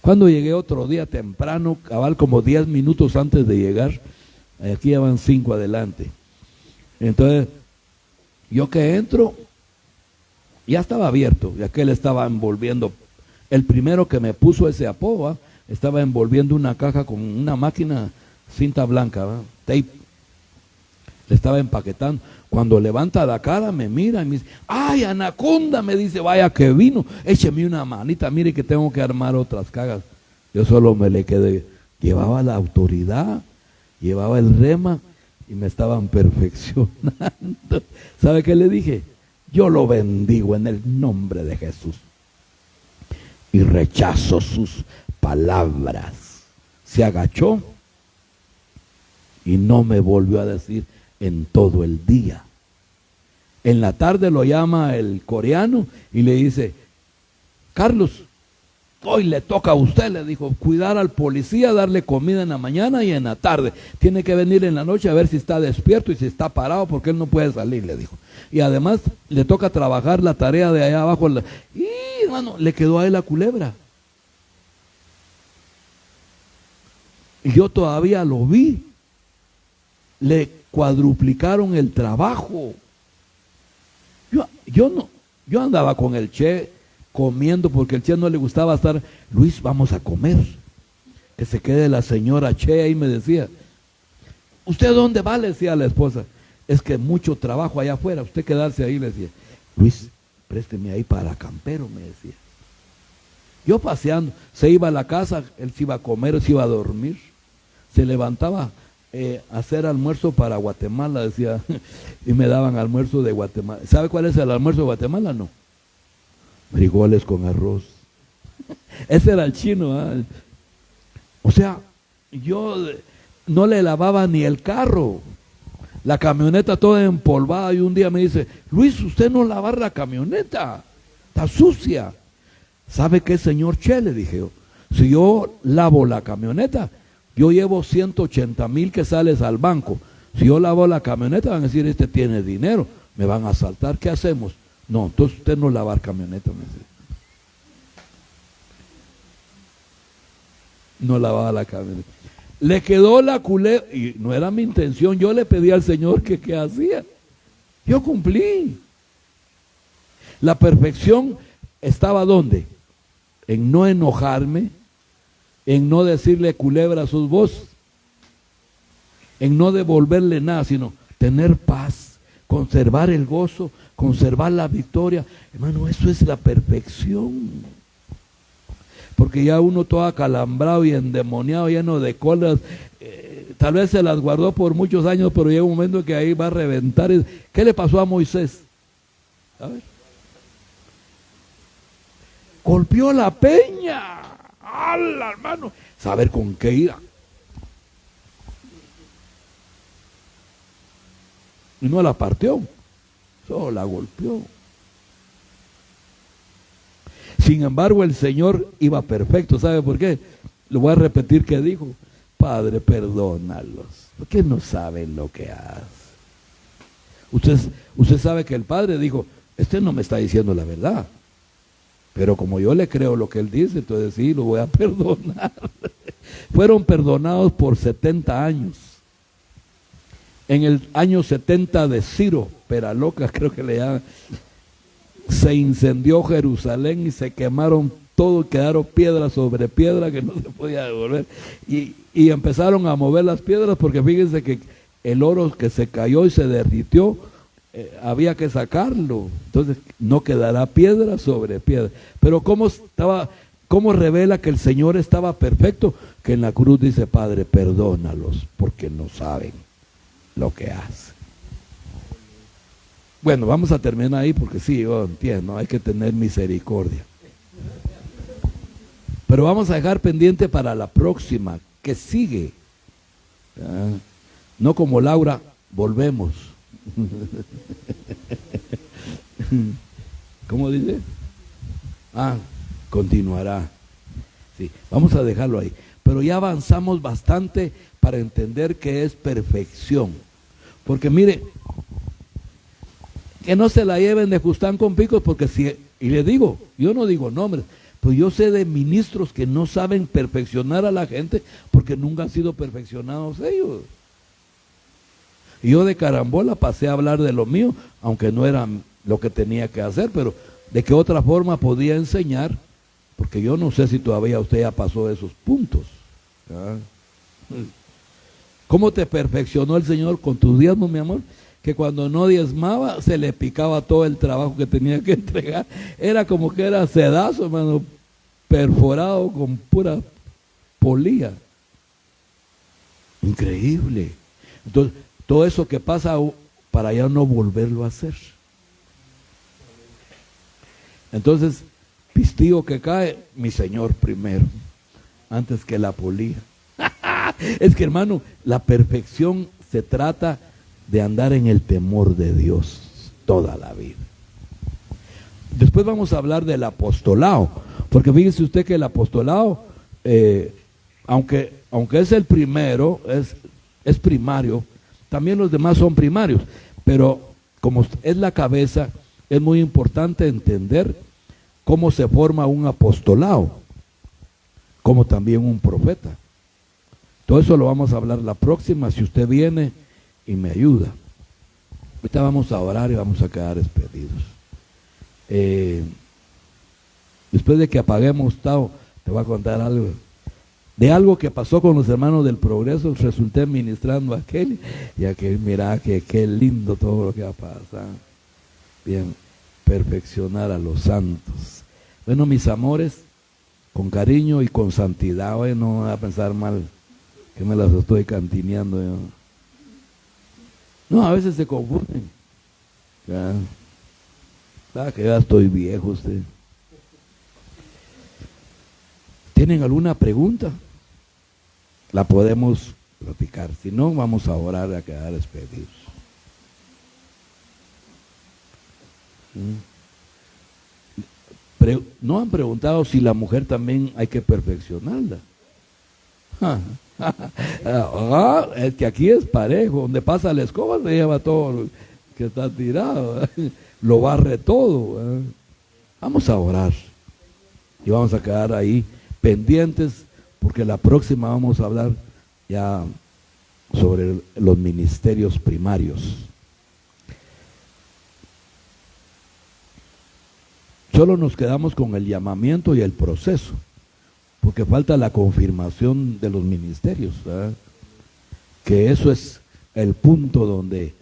Cuando llegué otro día temprano, cabal como 10 minutos antes de llegar, aquí ya van 5 adelante. Entonces, yo que entro, ya estaba abierto, y aquel estaba envolviendo, el primero que me puso ese apodo, estaba envolviendo una caja con una máquina, cinta blanca, ¿va? Tape, le estaba empaquetando. Cuando levanta la cara, me mira y me dice, ay, anaconda, me dice, vaya que vino, écheme una manita, mire que tengo que armar otras cajas. Yo solo me le quedé, llevaba la autoridad, llevaba el rema, y me estaban perfeccionando. ¿Sabe qué le dije? Yo lo bendigo en el nombre de Jesús y rechazo sus palabras. Se agachó y no me volvió a decir en todo el día. En la tarde lo llama el coreano y le dice, Carlos, hoy le toca a usted, le dijo, cuidar al policía, darle comida en la mañana y en la tarde. Tiene que venir en la noche a ver si está despierto y si está parado, porque él no puede salir, le dijo. Y además le toca trabajar la tarea de allá abajo. Y hermano, le quedó a él la culebra. Y yo todavía lo vi. Le cuadruplicaron el trabajo. Yo andaba con el Che comiendo, porque el Che no le gustaba estar. Luis, vamos a comer, que se quede la señora Che ahí, me decía. ¿Usted dónde va?, le decía a la esposa. Es que mucho trabajo allá afuera, usted quedarse ahí, le decía. Luis, présteme ahí para campero, me decía. Yo paseando, se iba a la casa, él se iba a comer, se iba a dormir, se levantaba a hacer almuerzo para Guatemala, decía, y me daban almuerzo de Guatemala. ¿Sabe cuál es el almuerzo de Guatemala? No. Frijoles con arroz. Ese era el chino, ¿eh? O sea, yo no le lavaba ni el carro, la camioneta toda empolvada, y un día me dice, Luis, usted no lava la camioneta, está sucia. ¿Sabe qué, señor Che?, le dije yo, si yo lavo la camioneta, yo llevo 180,000 que sales al banco. Si yo lavo la camioneta, van a decir, este tiene dinero, me van a asaltar, ¿qué hacemos? No, entonces usted no lavar camioneta, me dice. No lavaba la camioneta. Le quedó la culebra, y no era mi intención, yo le pedí al Señor que qué hacía. Yo cumplí. La perfección estaba ¿dónde? En no enojarme, en no decirle culebra a sus voces, en no devolverle nada, sino tener paz, conservar el gozo, conservar la victoria. Hermano, eso es la perfección. Porque ya uno todo acalambrado y endemoniado, lleno de cosas, Tal vez se las guardó por muchos años, pero llega un momento en que ahí va a reventar. ¿Qué le pasó a Moisés? A ver. Golpeó la peña. ¡Hala, hermano! Saber con qué ira. Y no la partió, solo la golpeó. Sin embargo, el Señor iba perfecto. ¿Sabe por qué? Lo voy a repetir que dijo: Padre, perdónalos, porque no saben lo que hacen. Usted sabe que el Padre dijo: este no me está diciendo la verdad, pero como yo le creo lo que él dice, entonces sí, lo voy a perdonar. Fueron perdonados por 70 años. En el año 70 de Ciro, Peraloca, creo que le llaman, se incendió Jerusalén y se quemaron todo, quedaron piedra sobre piedra que no se podía devolver. Y empezaron a mover las piedras, porque fíjense que el oro que se cayó y se derritió, había que sacarlo. Entonces no quedará piedra sobre piedra. Pero ¿cómo revela que el Señor estaba perfecto? Que en la cruz dice: Padre, perdónalos, porque no saben lo que hace. Bueno, vamos a terminar ahí, porque sí, yo entiendo, hay que tener misericordia. Pero vamos a dejar pendiente para la próxima, que sigue. No como Laura, volvemos. ¿Cómo dice? Continuará. Sí, vamos a dejarlo ahí. Pero ya avanzamos bastante para entender qué es perfección. Porque mire, que no se la lleven de Justán con picos, porque si, y le digo, yo no digo nombres, pues yo sé de ministros que no saben perfeccionar a la gente porque nunca han sido perfeccionados ellos. Y yo de carambola pasé a hablar de lo mío, aunque no era lo que tenía que hacer, pero de qué otra forma podía enseñar, porque yo no sé si todavía usted ya pasó esos puntos. ¿Cómo te perfeccionó el Señor con tus diezmos, mi amor? Que cuando no diezmaba, se le picaba todo el trabajo que tenía que entregar. Era como que era sedazo, hermano, perforado con pura polía. Increíble. Entonces, todo eso que pasa para ya no volverlo a hacer. Entonces, pistillo que cae, mi Señor primero, antes que la polía. Es que, hermano, la perfección se trata de andar en el temor de Dios toda la vida. Después vamos a hablar del apostolado, porque fíjese usted que el apostolado, aunque es el primero, es primario, también los demás son primarios, pero como es la cabeza, es muy importante entender cómo se forma un apostolado, como también un profeta. Todo eso lo vamos a hablar la próxima, si usted viene y me ayuda. Ahorita vamos a orar y vamos a quedar despedidos. Después de que apaguemos, Tao, te voy a contar algo. De algo que pasó con los hermanos del Progreso, resulté ministrando a aquel, y aquel, mira que qué lindo todo lo que va a pasar. Bien, perfeccionar a los santos. Bueno, mis amores, con cariño y con santidad, hoy no voy a pensar mal, que me las estoy cantineando yo. No, a veces se confunden. Que ya estoy viejo usted. ¿Tienen alguna pregunta? La podemos platicar. Si no, vamos a orar y a quedar despedidos. ¿No han preguntado si la mujer también hay que perfeccionarla? Es que aquí es parejo, donde pasa la escoba se lleva todo lo que está tirado, lo barre todo. Vamos a orar y vamos a quedar ahí pendientes, porque la próxima vamos a hablar ya sobre los ministerios primarios. Solo nos quedamos con el llamamiento y el proceso, porque falta la confirmación de los ministerios, ¿verdad? Que eso es el punto donde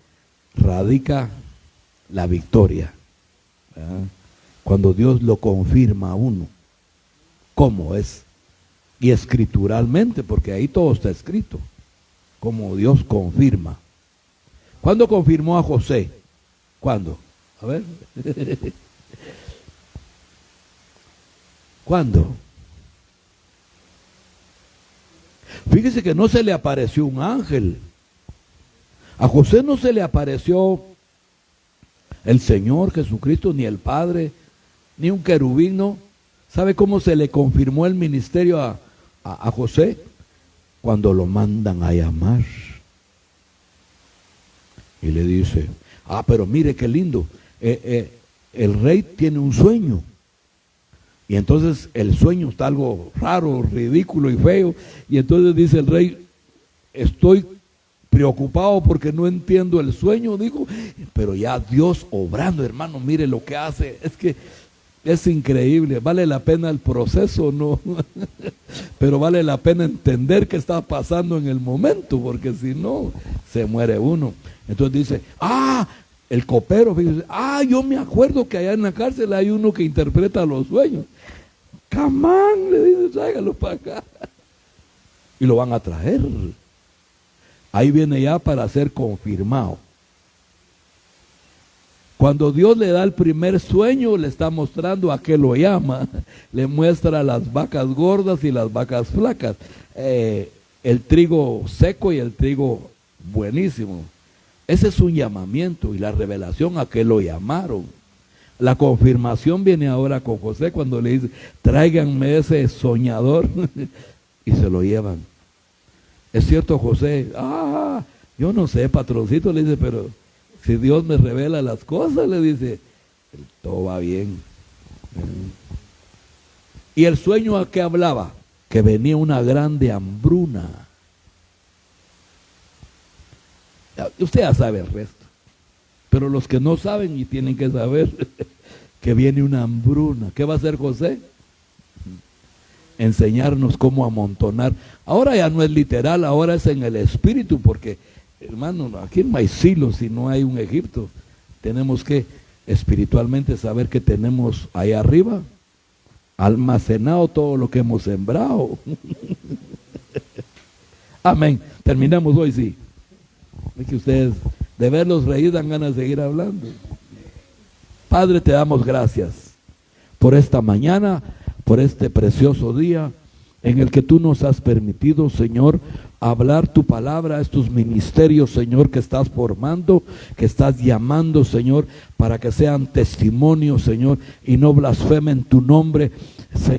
radica la victoria, ¿verdad? Cuando Dios lo confirma a uno, cómo es, y escrituralmente, porque ahí todo está escrito. como Dios confirma. ¿Cuándo confirmó a José? ¿Cuándo? A ver. ¿Cuándo? Fíjese que no se le apareció un ángel. A José no se le apareció el Señor Jesucristo, ni el Padre, ni un querubín, ¿no? ¿Sabe cómo se le confirmó el ministerio a José? Cuando lo mandan a llamar. Y le dice, pero mire qué lindo, el rey tiene un sueño. Y entonces el sueño está algo raro, ridículo y feo. Y entonces dice el rey, estoy preocupado porque no entiendo el sueño, dijo, pero ya Dios obrando, hermano, mire lo que hace, es que es increíble, vale la pena el proceso, ¿no? Pero vale la pena entender qué está pasando en el momento, porque si no, se muere uno. Entonces dice, el copero, fíjese, yo me acuerdo que allá en la cárcel hay uno que interpreta los sueños. Camán, le dice, tráigalo para acá. Y lo van a traer. Ahí viene ya para ser confirmado. Cuando Dios le da el primer sueño, le está mostrando a qué lo llama. Le muestra las vacas gordas y las vacas flacas. El trigo seco y el trigo buenísimo. Ese es un llamamiento y la revelación a qué lo llamaron. La confirmación viene ahora con José cuando le dice, tráiganme ese soñador y se lo llevan. Es cierto, José, yo no sé, patroncito, le dice, pero si Dios me revela las cosas, le dice, todo va bien. ¿Y el sueño a qué hablaba? Que venía una grande hambruna. Usted ya sabe el resto. Pero los que no saben y tienen que saber que viene una hambruna. ¿Qué va a hacer José? Enseñarnos cómo amontonar. Ahora ya no es literal, ahora es en el espíritu, porque, hermano, aquí no hay silos si no hay un Egipto. Tenemos que espiritualmente saber que tenemos ahí arriba almacenado todo lo que hemos sembrado. Amén. Terminamos hoy, sí. Es que ustedes de verlos reír dan ganas de seguir hablando. Padre, te damos gracias por esta mañana, por este precioso día en el que tú nos has permitido, Señor, hablar tu palabra a estos ministerios, Señor, que estás formando, que estás llamando, Señor, para que sean testimonios, Señor, y no blasfemen tu nombre, Señor.